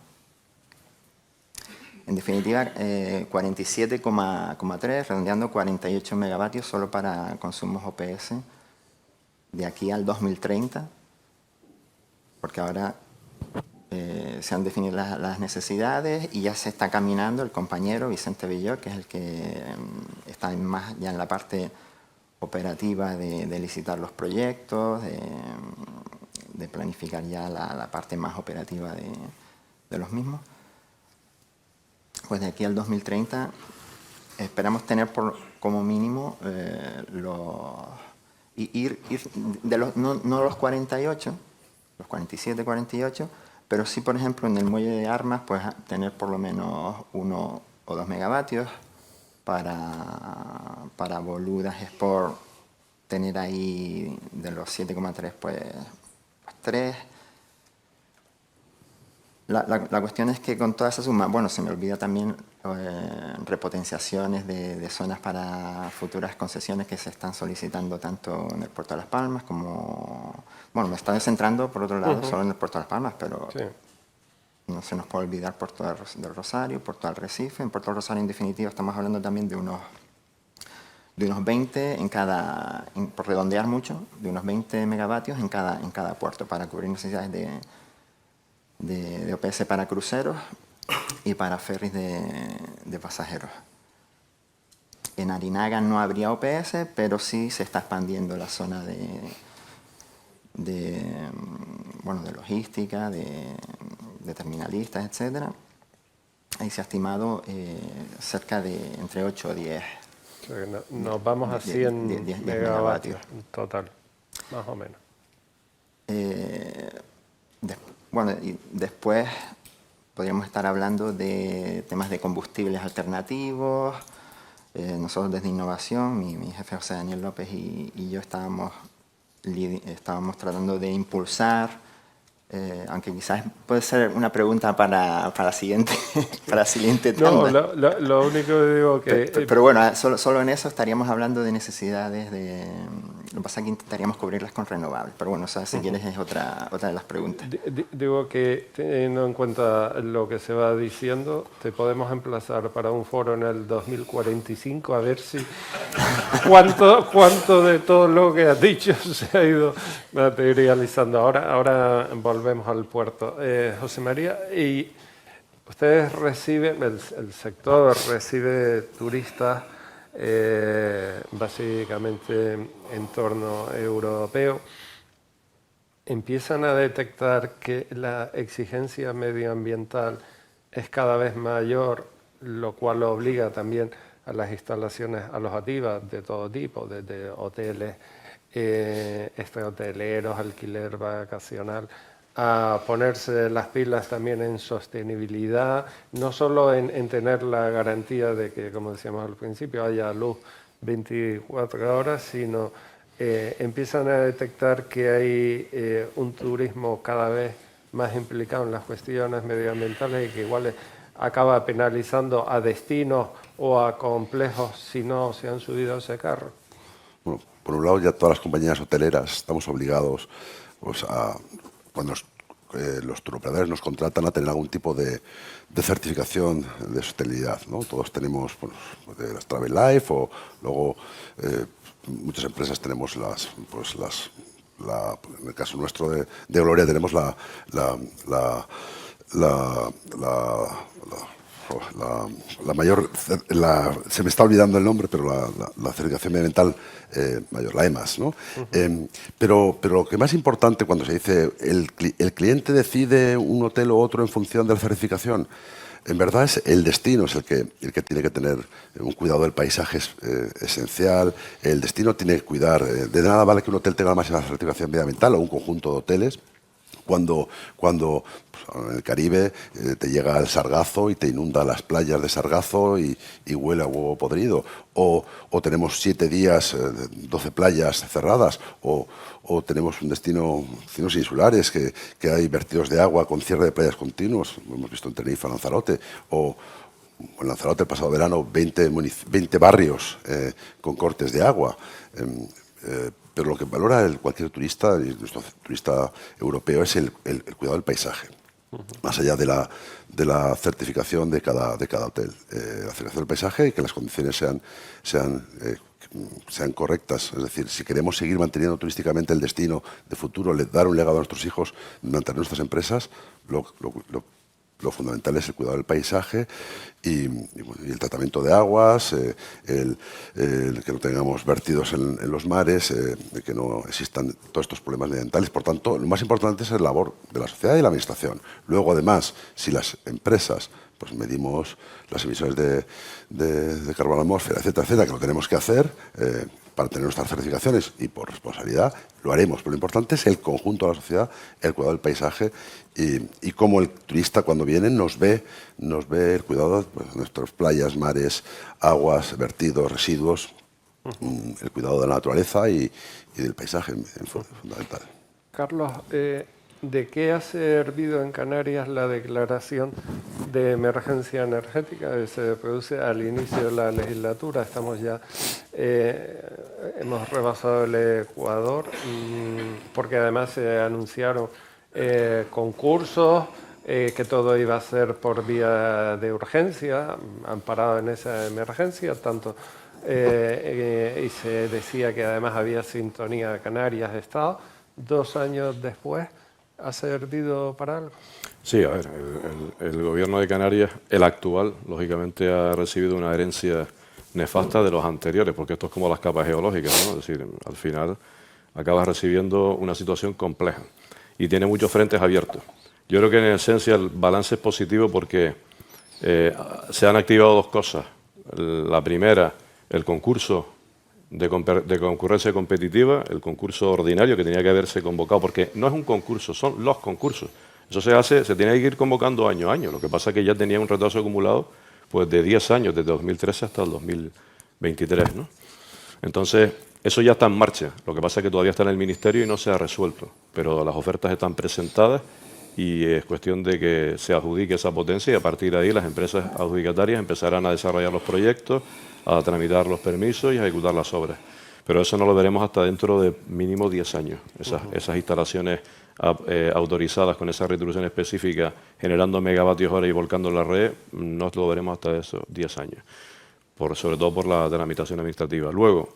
En definitiva, 47,3, redondeando 48 megavatios solo para consumos OPS de aquí al 2030, porque ahora se han definido las necesidades y ya se está caminando el compañero Vicente Villó, que es el que está más ya en la parte operativa de licitar los proyectos, de planificar ya la parte más operativa de los mismos. Pues de aquí al 2030 esperamos tener como mínimo ir de no los 48, los 47, 48, pero sí, por ejemplo, en el muelle de Armas, pues tener por lo menos 1 o 2 megavatios para Boluda, Gesport, tener ahí de los 7,3, pues 3. La cuestión es que con toda esa suma, bueno, se me olvida también repotenciaciones de zonas para futuras concesiones que se están solicitando tanto en el Puerto de Las Palmas como... Bueno, me estoy centrando, por otro lado, solo en el Puerto de Las Palmas, pero Sí. no se nos puede olvidar Puerto del Rosario, Puerto del Recife. En Puerto del Rosario, en definitiva, estamos hablando también de unos 20 por redondear mucho, de unos 20 megavatios en cada puerto para cubrir necesidades de OPS para cruceros y para ferries de pasajeros. En Arinaga no habría OPS, pero sí se está expandiendo la zona de logística, de terminalistas, etc. Ahí se ha estimado cerca de entre 8 o 10. O sea que nos vamos a 100 10 megavatios en total, más o menos. Y después podríamos estar hablando de temas de combustibles alternativos. Nosotros desde Innovación, mi jefe José Daniel López y yo estábamos tratando de impulsar, aunque quizás puede ser una pregunta para la siguiente tanda. No, lo único que digo que... Pero bueno, solo en eso estaríamos hablando de necesidades Lo que pasa es que intentaríamos cubrirlas con renovables, pero bueno, o sea, si quieres es otra de las preguntas. Digo que teniendo en cuenta lo que se va diciendo, te podemos emplazar para un foro en el 2045 a ver si cuánto de todo lo que has dicho se ha ido materializando. Ahora volvemos al puerto. José María, y ustedes reciben, el sector recibe turistas básicamente en entorno europeo. Empiezan a detectar que la exigencia medioambiental es cada vez mayor, lo cual obliga también a las instalaciones alojativas de todo tipo, desde hoteles, extrahoteleros, alquiler vacacional, a ponerse las pilas también en sostenibilidad, no solo en tener la garantía de que, como decíamos al principio, haya luz 24 horas, sino empiezan a detectar que hay un turismo cada vez más implicado en las cuestiones medioambientales y que igual acaba penalizando a destinos o a complejos si no se han subido a ese carro. Bueno, por un lado, ya todas las compañías hoteleras estamos obligados pues, cuando los turoperadores nos contratan a tener algún tipo de certificación de sostenibilidad, ¿no? Todos tenemos pues, de las Travel Life o luego muchas empresas tenemos en el caso nuestro de Gloria tenemos la mayor, se me está olvidando el nombre, pero la certificación medioambiental mayor, la EMAS, ¿no? Pero lo que más importante cuando se dice el cliente decide un hotel u otro en función de la certificación, en verdad es el destino es el que tiene que tener un cuidado del paisaje esencial. El destino tiene que cuidar, de nada vale que un hotel tenga la máxima certificación medioambiental o un conjunto de hoteles cuando pues, en el Caribe te llega el sargazo y te inunda las playas de sargazo y huele a huevo podrido. O tenemos 7 días, 12 playas cerradas. O tenemos un destinos insulares que hay vertidos de agua con cierre de playas continuos. Lo hemos visto en Tenerife, Lanzarote. O en Lanzarote el pasado verano 20 barrios con cortes de agua. Pero lo que valora cualquier turista, y nuestro turista europeo, es el cuidado del paisaje. Más allá de la certificación de cada hotel. La certificación del paisaje y que las condiciones sean correctas. Es decir, si queremos seguir manteniendo turísticamente el destino de futuro, dar un legado a nuestros hijos, mantener nuestras empresas, lo fundamental es el cuidado del paisaje y el tratamiento de aguas, el que no tengamos vertidos en los mares, que no existan todos estos problemas medioambientales. Por tanto, lo más importante es la labor de la sociedad y la administración. Luego, además, si las empresas pues medimos las emisiones de carbono a la atmósfera, etcétera, etcétera, que lo tenemos que hacer para tener nuestras certificaciones y por responsabilidad, lo haremos. Pero lo importante es el conjunto de la sociedad, el cuidado del paisaje y cómo el turista cuando viene nos ve el cuidado de nuestras playas, mares, aguas, vertidos, residuos, el cuidado de la naturaleza y del paisaje, fundamental. Carlos, ¿de qué ha servido en Canarias la declaración de emergencia energética que se produce al inicio de la legislatura? Estamos ya, hemos rebasado el Ecuador, porque además se anunciaron concursos, que todo iba a ser por vía de urgencia, amparado en esa emergencia, tanto y se decía que además había sintonía de Canarias-Estado. 2 años después, ¿ha servido para algo? Sí, a ver, el gobierno de Canarias, el actual, lógicamente ha recibido una herencia nefasta de los anteriores, porque esto es como las capas geológicas, ¿no? Es decir, al final acabas recibiendo una situación compleja y tiene muchos frentes abiertos. Yo creo que en esencia el balance es positivo porque se han activado 2 cosas. La primera, el concurso de concurrencia competitiva, el concurso ordinario que tenía que haberse convocado, porque no es un concurso, son los concursos. Eso se tiene que ir convocando año a año. Lo que pasa es que ya tenía un retraso acumulado pues de 10 años, desde 2013 hasta el 2023, ¿no? Entonces, eso ya está en marcha. Lo que pasa es que todavía está en el Ministerio y no se ha resuelto. Pero las ofertas están presentadas y es cuestión de que se adjudique esa potencia y a partir de ahí las empresas adjudicatarias empezarán a desarrollar los proyectos, a tramitar los permisos y a ejecutar las obras. pero eso no lo veremos hasta dentro de mínimo 10 años. Esas instalaciones autorizadas con esa retribución específica, generando megavatios hora y volcando la red, no lo veremos hasta esos 10 años, sobre todo por la tramitación administrativa. Luego,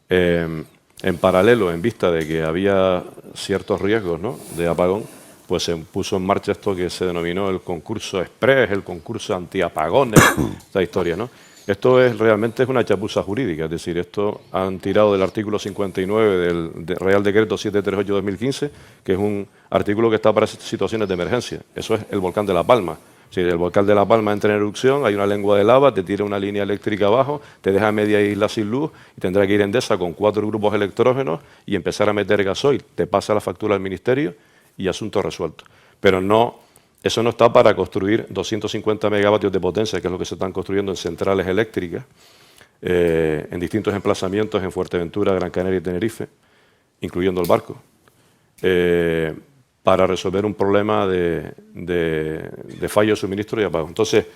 en paralelo, en vista de que había ciertos riesgos, ¿no?, de apagón, pues se puso en marcha esto que se denominó el concurso express, el concurso antiapagones, esta historia, ¿no? Esto realmente es una chapuza jurídica, es decir, esto han tirado del artículo 59 del Real Decreto 738-2015, que es un artículo que está para situaciones de emergencia. Eso es el volcán de La Palma. Si el volcán de La Palma entra en erupción, hay una lengua de lava, te tira una línea eléctrica abajo, te deja media isla sin luz y tendrá que ir Endesa con 4 grupos electrógenos y empezar a meter gasoil. Te pasa la factura al ministerio y asunto resuelto. Pero no, eso no está para construir 250 megavatios de potencia, que es lo que se están construyendo en centrales eléctricas, en distintos emplazamientos en Fuerteventura, Gran Canaria y Tenerife, incluyendo el barco, para resolver un problema de fallo de suministro y apagón. Entonces,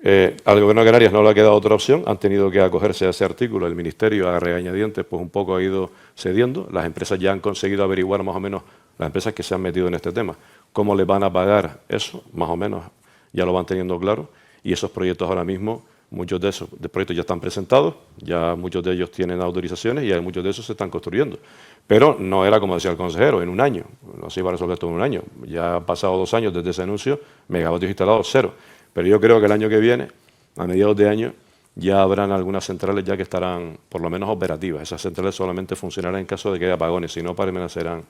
al Gobierno de Canarias no le ha quedado otra opción, han tenido que acogerse a ese artículo, el Ministerio a regañadientes pues un poco ha ido cediendo, las empresas ya han conseguido averiguar más o menos, las empresas que se han metido en este tema, cómo les van a pagar eso, más o menos ya lo van teniendo claro, y esos proyectos ahora mismo, muchos de esos proyectos ya están presentados, ya muchos de ellos tienen autorizaciones y muchos de esos se están construyendo. Pero no era, como decía el consejero, en un año, no se iba a resolver todo en un año, ya han pasado 2 años desde ese anuncio, megavatios instalados, 0. Pero yo creo que el año que viene, a mediados de año, ya habrán algunas centrales ya que estarán por lo menos operativas. Esas centrales solamente funcionarán en caso de que haya apagones, si no, permanecerán,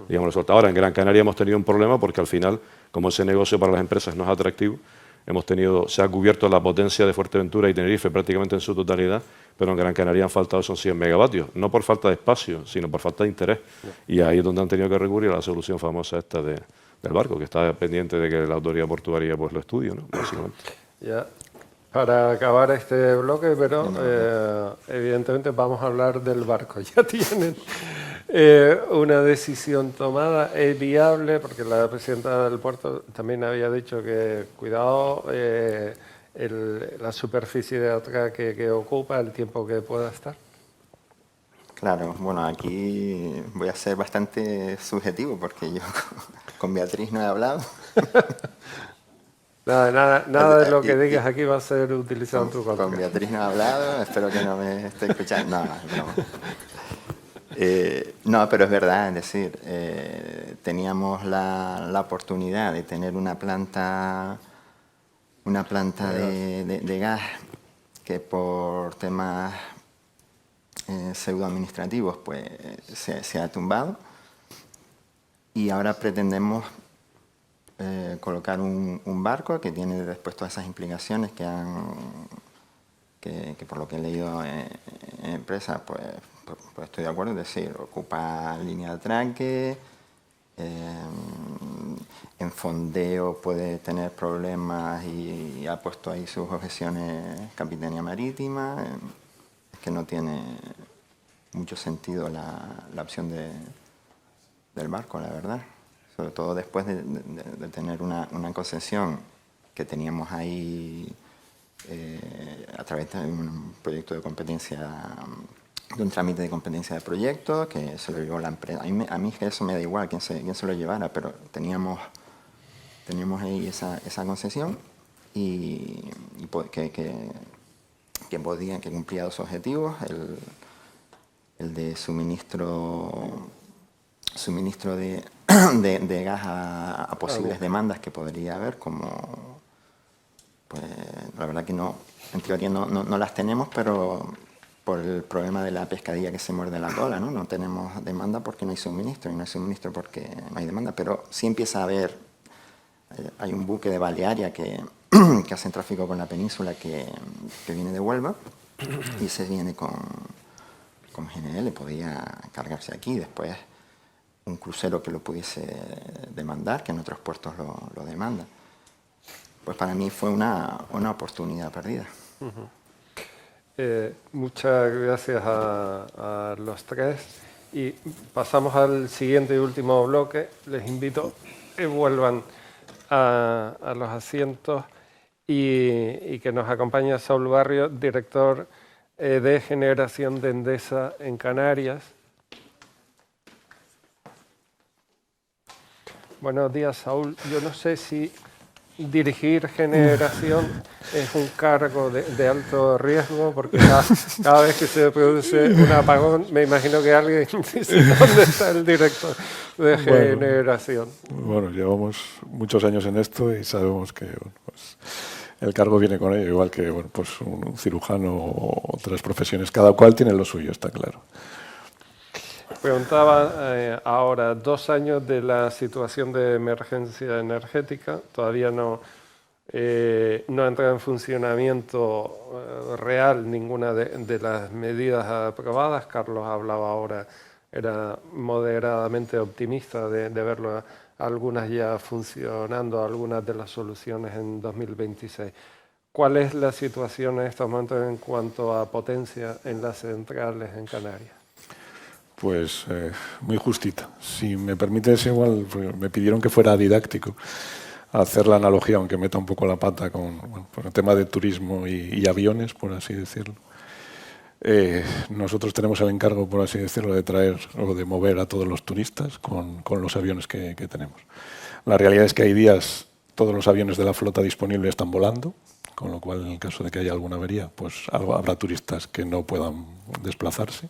digamos, resueltas. Ahora, en Gran Canaria hemos tenido un problema porque al final, como ese negocio para las empresas no es atractivo, se ha cubierto la potencia de Fuerteventura y Tenerife prácticamente en su totalidad, pero en Gran Canaria han faltado esos 100 megavatios, no por falta de espacio, sino por falta de interés. Y ahí es donde han tenido que recurrir a la solución famosa esta del barco, que está pendiente de que la autoridad portuaria pues lo estudie, ¿no?, básicamente. Ya. Para acabar este bloque, pero evidentemente vamos a hablar del barco. Ya tienen una decisión tomada, es viable, porque la presidenta del puerto también había dicho que cuidado la superficie de atraque que ocupa, el tiempo que pueda estar. Claro, bueno, aquí voy a ser bastante subjetivo porque yo con Beatriz no he hablado. Nada de lo que digas aquí va a ser utilizado en tu contra. Con Beatriz no he hablado, espero que no me esté escuchando. No, no, pero es verdad, es decir, teníamos la oportunidad de tener una planta de gas que por temas pseudoadministrativos pues se ha tumbado y ahora pretendemos colocar un barco que tiene después todas esas implicaciones que por lo que he leído en empresa, pues estoy de acuerdo, es decir, ocupa línea de atraque, en fondeo puede tener problemas y ha puesto ahí sus objeciones Capitanía Marítima, es que no tiene mucho sentido la opción del barco, la verdad. Sobre todo después de tener una concesión que teníamos ahí a través de un proyecto de competencia, de un trámite de competencia de proyecto que se lo llevó la empresa. A mí que eso me da igual quién se lo llevara, pero teníamos ahí esa concesión y que cumplía 2 objetivos, el de suministro de gas a posibles demandas que podría haber, como pues la verdad que no, en teoría no las tenemos, pero por el problema de la pescadilla que se muerde la cola, ¿no? No tenemos demanda porque no hay suministro, y no hay suministro porque no hay demanda, pero sí empieza a haber, hay un buque de Balearia que hace tráfico con la península que viene de Huelva y se viene con GNL, podía cargarse aquí, después un crucero que lo pudiese demandar, que en otros puertos lo demanda. Pues para mí fue una oportunidad perdida. Muchas gracias a los tres y pasamos al siguiente y último bloque. Les invito a que vuelvan a los asientos y que nos acompañe Saúl Barrio, director de generación de Endesa en Canarias. Buenos días, Saúl. Yo no sé si dirigir generación es un cargo de alto riesgo, porque cada vez que se produce un apagón, me imagino que alguien dice, ¿dónde está el director de generación? Bueno, llevamos muchos años en esto y sabemos que pues, el cargo viene con ello, igual que pues un cirujano o otras profesiones. Cada cual tiene lo suyo, está claro. Preguntaba ahora, 2 años de la situación de emergencia energética, todavía no entra en funcionamiento real ninguna de las medidas aprobadas. Carlos hablaba ahora, era moderadamente optimista de verlo, algunas ya funcionando, algunas de las soluciones en 2026. ¿Cuál es la situación en estos momentos en cuanto a potencia en las centrales en Canarias? Pues muy justita. Si me permites, igual me pidieron que fuera didáctico a hacer la analogía, aunque meta un poco la pata con el tema de turismo y aviones, por así decirlo. Nosotros tenemos el encargo, por así decirlo, de traer o de mover a todos los turistas con los aviones que tenemos. La realidad es que hay días, todos los aviones de la flota disponible están volando, con lo cual, en el caso de que haya alguna avería, pues habrá turistas que no puedan desplazarse.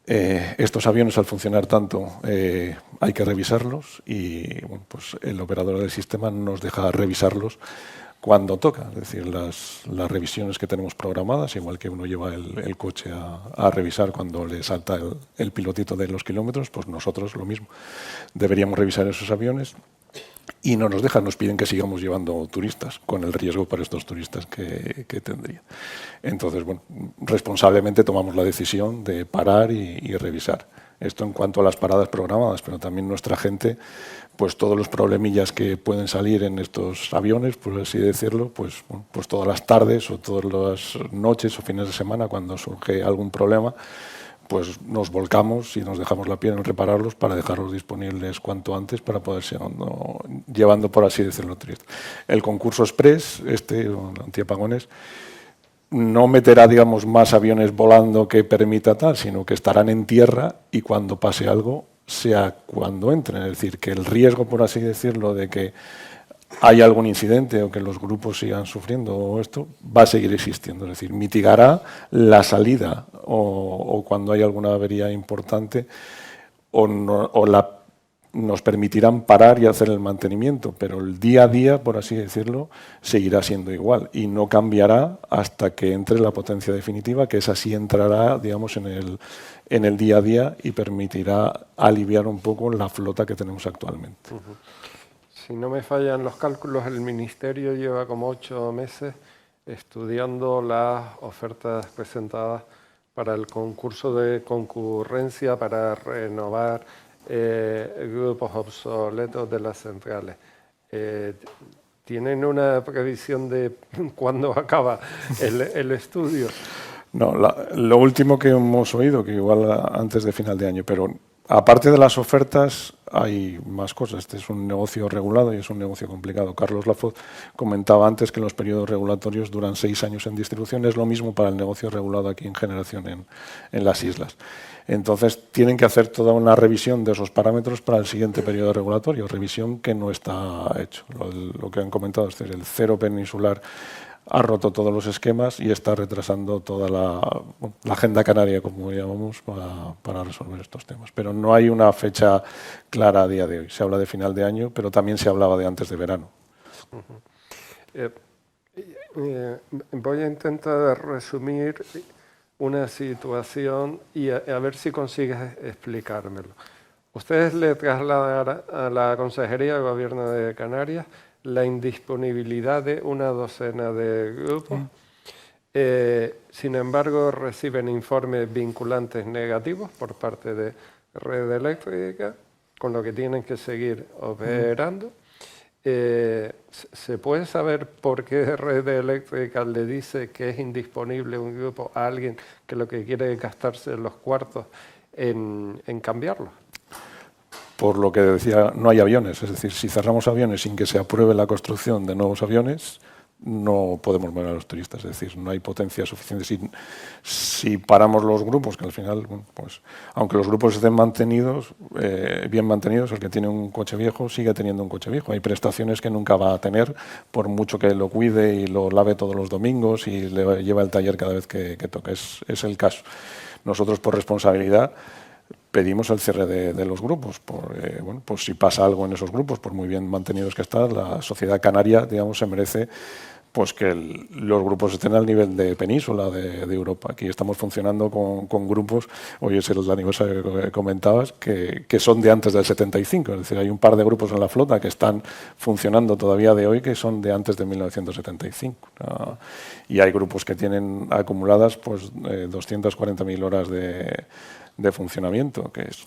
Estos aviones, al funcionar tanto, hay que revisarlos y pues el operador del sistema nos deja revisarlos cuando toca. Es decir, las revisiones que tenemos programadas, igual que uno lleva el coche a revisar cuando le salta el pilotito de los kilómetros, pues nosotros lo mismo. Deberíamos revisar esos aviones y no nos dejan, nos piden que sigamos llevando turistas, con el riesgo para estos turistas que tendría. Entonces, bueno, responsablemente tomamos la decisión de parar y revisar. Esto en cuanto a las paradas programadas, pero también nuestra gente, pues todos los problemillas que pueden salir en estos aviones, por así decirlo, pues todas las tardes o todas las noches o fines de semana, cuando surge algún problema, pues nos volcamos y nos dejamos la piel en repararlos para dejarlos disponibles cuanto antes para poder seguir llevando, por así decirlo, triste. El concurso Express, antiapagones, no meterá, digamos, más aviones volando que permita tal, sino que estarán en tierra y cuando pase algo, sea cuando entren. Es decir, que el riesgo, por así decirlo, de que haya algún incidente o que los grupos sigan sufriendo o esto, va a seguir existiendo. Es decir, mitigará la salida o cuando hay alguna avería importante nos permitirán parar y hacer el mantenimiento, pero el día a día, por así decirlo, seguirá siendo igual y no cambiará hasta que entre la potencia definitiva, que esa sí entrará, digamos, en el día a día y permitirá aliviar un poco la flota que tenemos actualmente. Si no me fallan los cálculos, el Ministerio lleva como 8 meses estudiando las ofertas presentadas para el concurso de concurrencia para renovar grupos obsoletos de las centrales. ¿Tienen una previsión de cuándo acaba el estudio? No, lo último que hemos oído, que igual antes de final de año, pero aparte de las ofertas hay más cosas. Este es un negocio regulado y es un negocio complicado. Carlos Lafoz comentaba antes que los periodos regulatorios duran 6 años en distribución. Es lo mismo para el negocio regulado aquí en generación en las islas. Entonces tienen que hacer toda una revisión de esos parámetros para el siguiente periodo regulatorio, revisión que no está hecho. Lo que han comentado es el cero peninsular ha roto todos los esquemas y está retrasando toda la agenda canaria, como llamamos, para resolver estos temas. Pero no hay una fecha clara a día de hoy. Se habla de final de año, pero también se hablaba de antes de verano. Voy a intentar resumir una situación y a ver si consigues explicármelo. Ustedes le trasladan a la Consejería de Gobierno de Canarias la indisponibilidad de una docena de grupos. Sin embargo, reciben informes vinculantes negativos por parte de Red Eléctrica, con lo que tienen que seguir operando. ¿Se puede saber por qué Red Eléctrica le dice que es indisponible un grupo a alguien que lo que quiere es gastarse los cuartos en cambiarlo? Por lo que decía, no hay aviones. Es decir, si cerramos aviones sin que se apruebe la construcción de nuevos aviones, no podemos mover a los turistas, es decir, no hay potencia suficiente. Si paramos los grupos, que al final, bueno, pues, aunque los grupos estén mantenidos, bien mantenidos, el que tiene un coche viejo sigue teniendo un coche viejo. Hay prestaciones que nunca va a tener, por mucho que lo cuide y lo lave todos los domingos y le lleva al taller cada vez que toca. Es el caso. Nosotros, por responsabilidad, pedimos el cierre de los grupos. Bueno, pues si pasa algo en esos grupos, por muy bien mantenidos que están, la sociedad canaria, digamos, se merece pues que los grupos estén al nivel de península de Europa. Aquí estamos funcionando con grupos, hoy es el aniversario que comentabas, que son de antes del 75. Es decir, hay un par de grupos en la flota que están funcionando todavía de hoy que son de antes de 1975. Y hay grupos que tienen acumuladas pues 240.000 horas de funcionamiento, que es,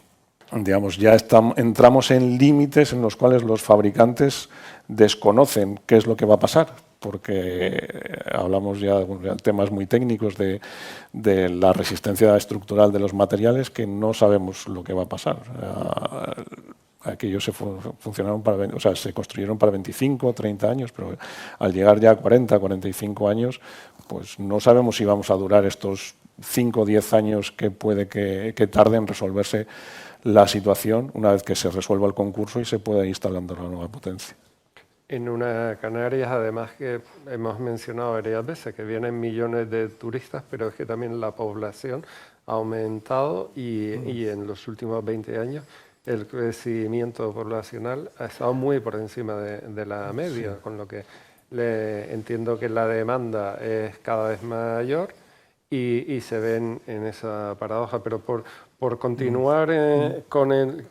digamos, ya entramos en límites en los cuales los fabricantes desconocen qué es lo que va a pasar, porque hablamos ya de temas muy técnicos de la resistencia estructural de los materiales, que no sabemos lo que va a pasar. Aquellos se construyeron para 25, 30 años, pero al llegar ya a 40, 45 años, pues no sabemos si vamos a durar estos 5 o 10 años que puede que tarde en resolverse la situación una vez que se resuelva el concurso y se pueda ir instalando la nueva potencia. En una Canarias, además, que hemos mencionado varias veces que vienen millones de turistas, pero es que también la población ha aumentado y en los últimos 20 años el crecimiento poblacional ha estado muy por encima de la media, con lo que entiendo que la demanda es cada vez mayor y se ven en esa paradoja. Pero por continuar con el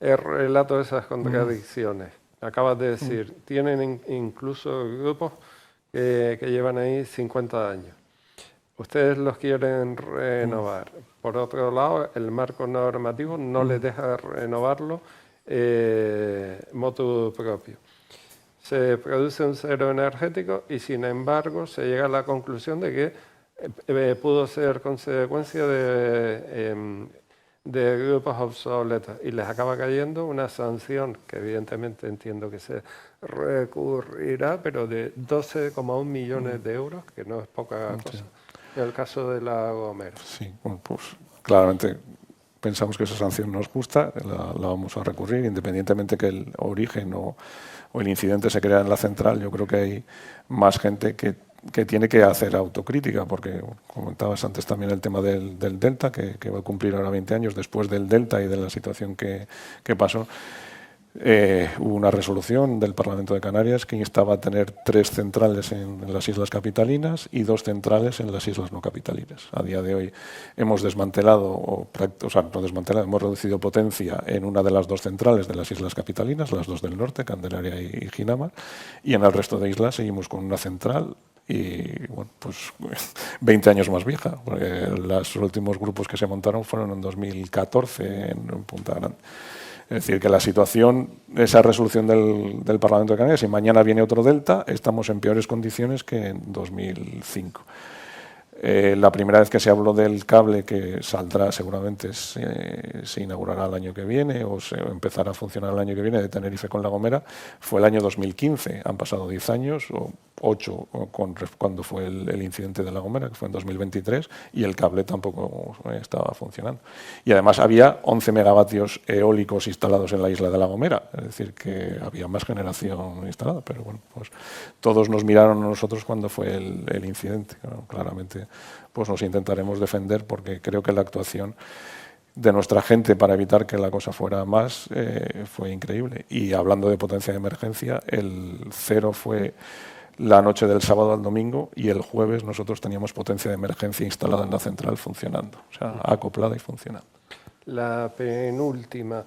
relato de esas contradicciones, acabas de decir, tienen incluso grupos que llevan ahí 50 años. Ustedes los quieren renovar. Por otro lado, el marco normativo no les deja renovarlo motu propio. Se produce un cero energético y, sin embargo, se llega a la conclusión de que pudo ser consecuencia de grupos obsoletos y les acaba cayendo una sanción que evidentemente entiendo que se recurrirá, pero de 12,1 millones de euros, que no es poca cosa, en el caso de La Gomera. Sí, bueno, pues claramente pensamos que esa sanción no es justa, la vamos a recurrir, independientemente que el origen o el incidente se crea en la central. Yo creo que hay más gente que tiene que hacer autocrítica, porque comentabas antes también el tema del Delta, que va a cumplir ahora 20 años después del Delta y de la situación que pasó. Hubo una resolución del Parlamento de Canarias que instaba a tener 3 centrales en las islas capitalinas y 2 centrales en las islas no capitalinas. A día de hoy hemos desmantelado, hemos reducido potencia en una de las 2 centrales de las islas capitalinas, las 2 del norte, Candelaria y Ginamar, y en el resto de islas seguimos con una central y, bueno, pues 20 años más vieja, porque los últimos grupos que se montaron fueron en 2014 en Punta Grande. Es decir, que la situación, esa resolución del Parlamento de Canarias, si mañana viene otro Delta, estamos en peores condiciones que en 2005. La primera vez que se habló del cable, que saldrá seguramente, se inaugurará el año que viene o se empezará a funcionar el año que viene de Tenerife con La Gomera, fue el año 2015. Han pasado 10 años, o 8 cuando fue el incidente de La Gomera, que fue en 2023, y el cable tampoco estaba funcionando. Y además había 11 megavatios eólicos instalados en la isla de La Gomera, es decir, que había más generación instalada, pero bueno, pues todos nos miraron a nosotros cuando fue el incidente. Claro, claramente pues nos intentaremos defender, porque creo que la actuación de nuestra gente para evitar que la cosa fuera más fue increíble. Y hablando de potencia de emergencia, el cero fue la noche del sábado al domingo, y el jueves nosotros teníamos potencia de emergencia instalada en la central funcionando, o sea, acoplada y funcionando. La penúltima.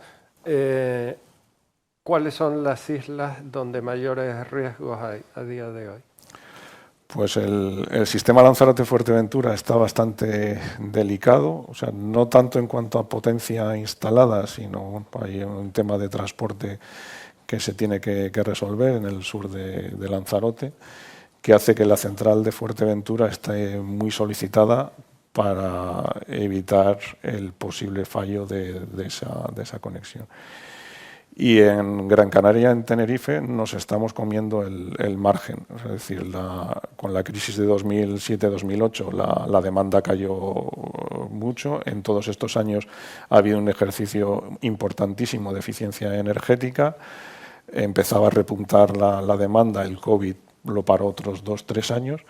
¿Cuáles son las islas donde mayores riesgos hay a día de hoy? Pues el sistema Lanzarote-Fuerteventura está bastante delicado, o sea, no tanto en cuanto a potencia instalada, sino hay un tema de transporte que se tiene que resolver en el sur de Lanzarote, que hace que la central de Fuerteventura esté muy solicitada para evitar el posible fallo de esa conexión. Y en Gran Canaria, en Tenerife, nos estamos comiendo el margen. Es decir, con la crisis de 2007-2008 la demanda cayó mucho. En todos estos años ha habido un ejercicio importantísimo de eficiencia energética. Empezaba a repuntar la demanda, el COVID lo paró otros 2-3 años,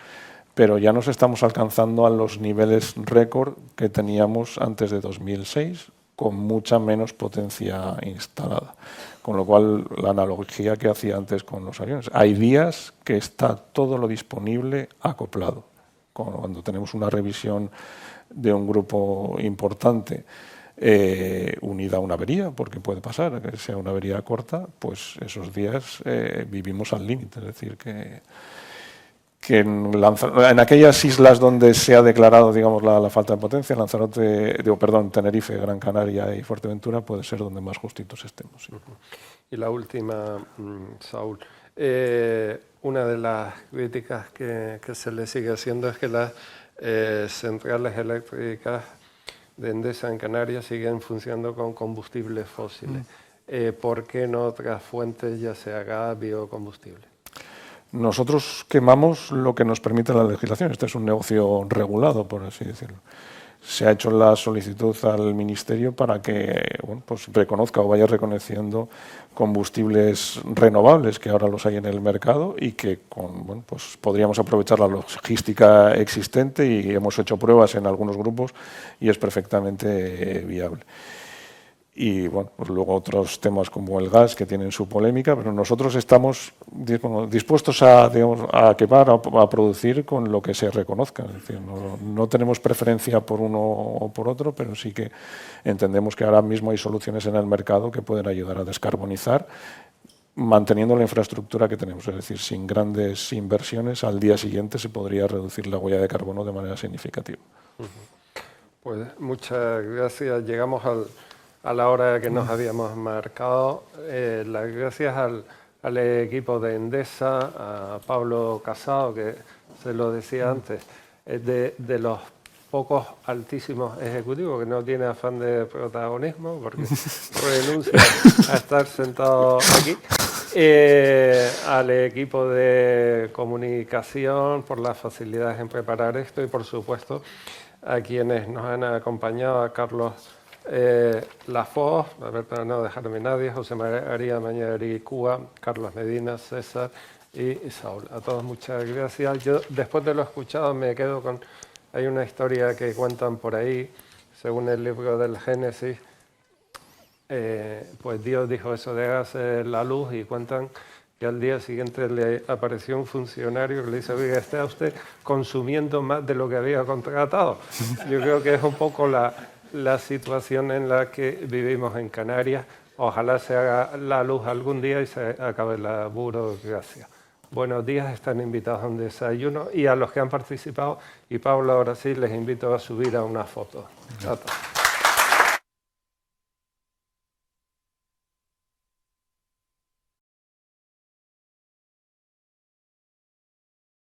pero ya nos estamos alcanzando a los niveles récord que teníamos antes de 2006, con mucha menos potencia instalada. Con lo cual, la analogía que hacía antes con los aviones, hay días que está todo lo disponible acoplado. Cuando tenemos una revisión de un grupo importante unida a una avería, porque puede pasar que sea una avería corta, pues esos días vivimos al límite. Es decir, que en aquellas islas donde se ha declarado, digamos, la falta de potencia, Tenerife, Gran Canaria y Fuerteventura, puede ser donde más justitos estemos. Sí. Y la última, Saúl. Una de las críticas que se le sigue haciendo es que las centrales eléctricas de Endesa en Canarias siguen funcionando con combustibles fósiles. ¿Por qué no otras fuentes, ya sea gas, biocombustible? Nosotros quemamos lo que nos permite la legislación. Este es un negocio regulado, por así decirlo. Se ha hecho la solicitud al Ministerio para que pues reconozca o vaya reconociendo combustibles renovables, que ahora los hay en el mercado y que pues podríamos aprovechar la logística existente, y hemos hecho pruebas en algunos grupos y es perfectamente viable. Y pues luego otros temas como el gas, que tienen su polémica, pero nosotros estamos dispuestos a quemar, a producir con lo que se reconozca. Es decir, no tenemos preferencia por uno o por otro, pero sí que entendemos que ahora mismo hay soluciones en el mercado que pueden ayudar a descarbonizar, manteniendo la infraestructura que tenemos. Es decir, sin grandes inversiones, al día siguiente se podría reducir la huella de carbono de manera significativa. Pues muchas gracias. Llegamos a la hora que nos habíamos marcado. Las gracias al equipo de Endesa, a Pablo Casado, que se lo decía antes, de los pocos altísimos ejecutivos que no tiene afán de protagonismo, porque renuncia a estar sentado aquí. Al equipo de comunicación por las facilidades en preparar esto, y por supuesto a quienes nos han acompañado, a Carlos Lafoz, para no dejarme nadie, José María Mañari Cúa, Carlos Medina, César y Saúl. A todos muchas gracias. Yo, después de lo escuchado, me quedo con... Hay una historia que cuentan por ahí, según el libro del Génesis, pues Dios dijo eso de hágase la luz, y cuentan que al día siguiente le apareció un funcionario que le dice: oiga, está usted consumiendo más de lo que había contratado. Yo creo que es un poco la situación en la que vivimos en Canarias. Ojalá se haga la luz algún día y se acabe la burocracia. Buenos días, están invitados a un desayuno, y a los que han participado, y Pablo, ahora sí les invito a subir a una foto.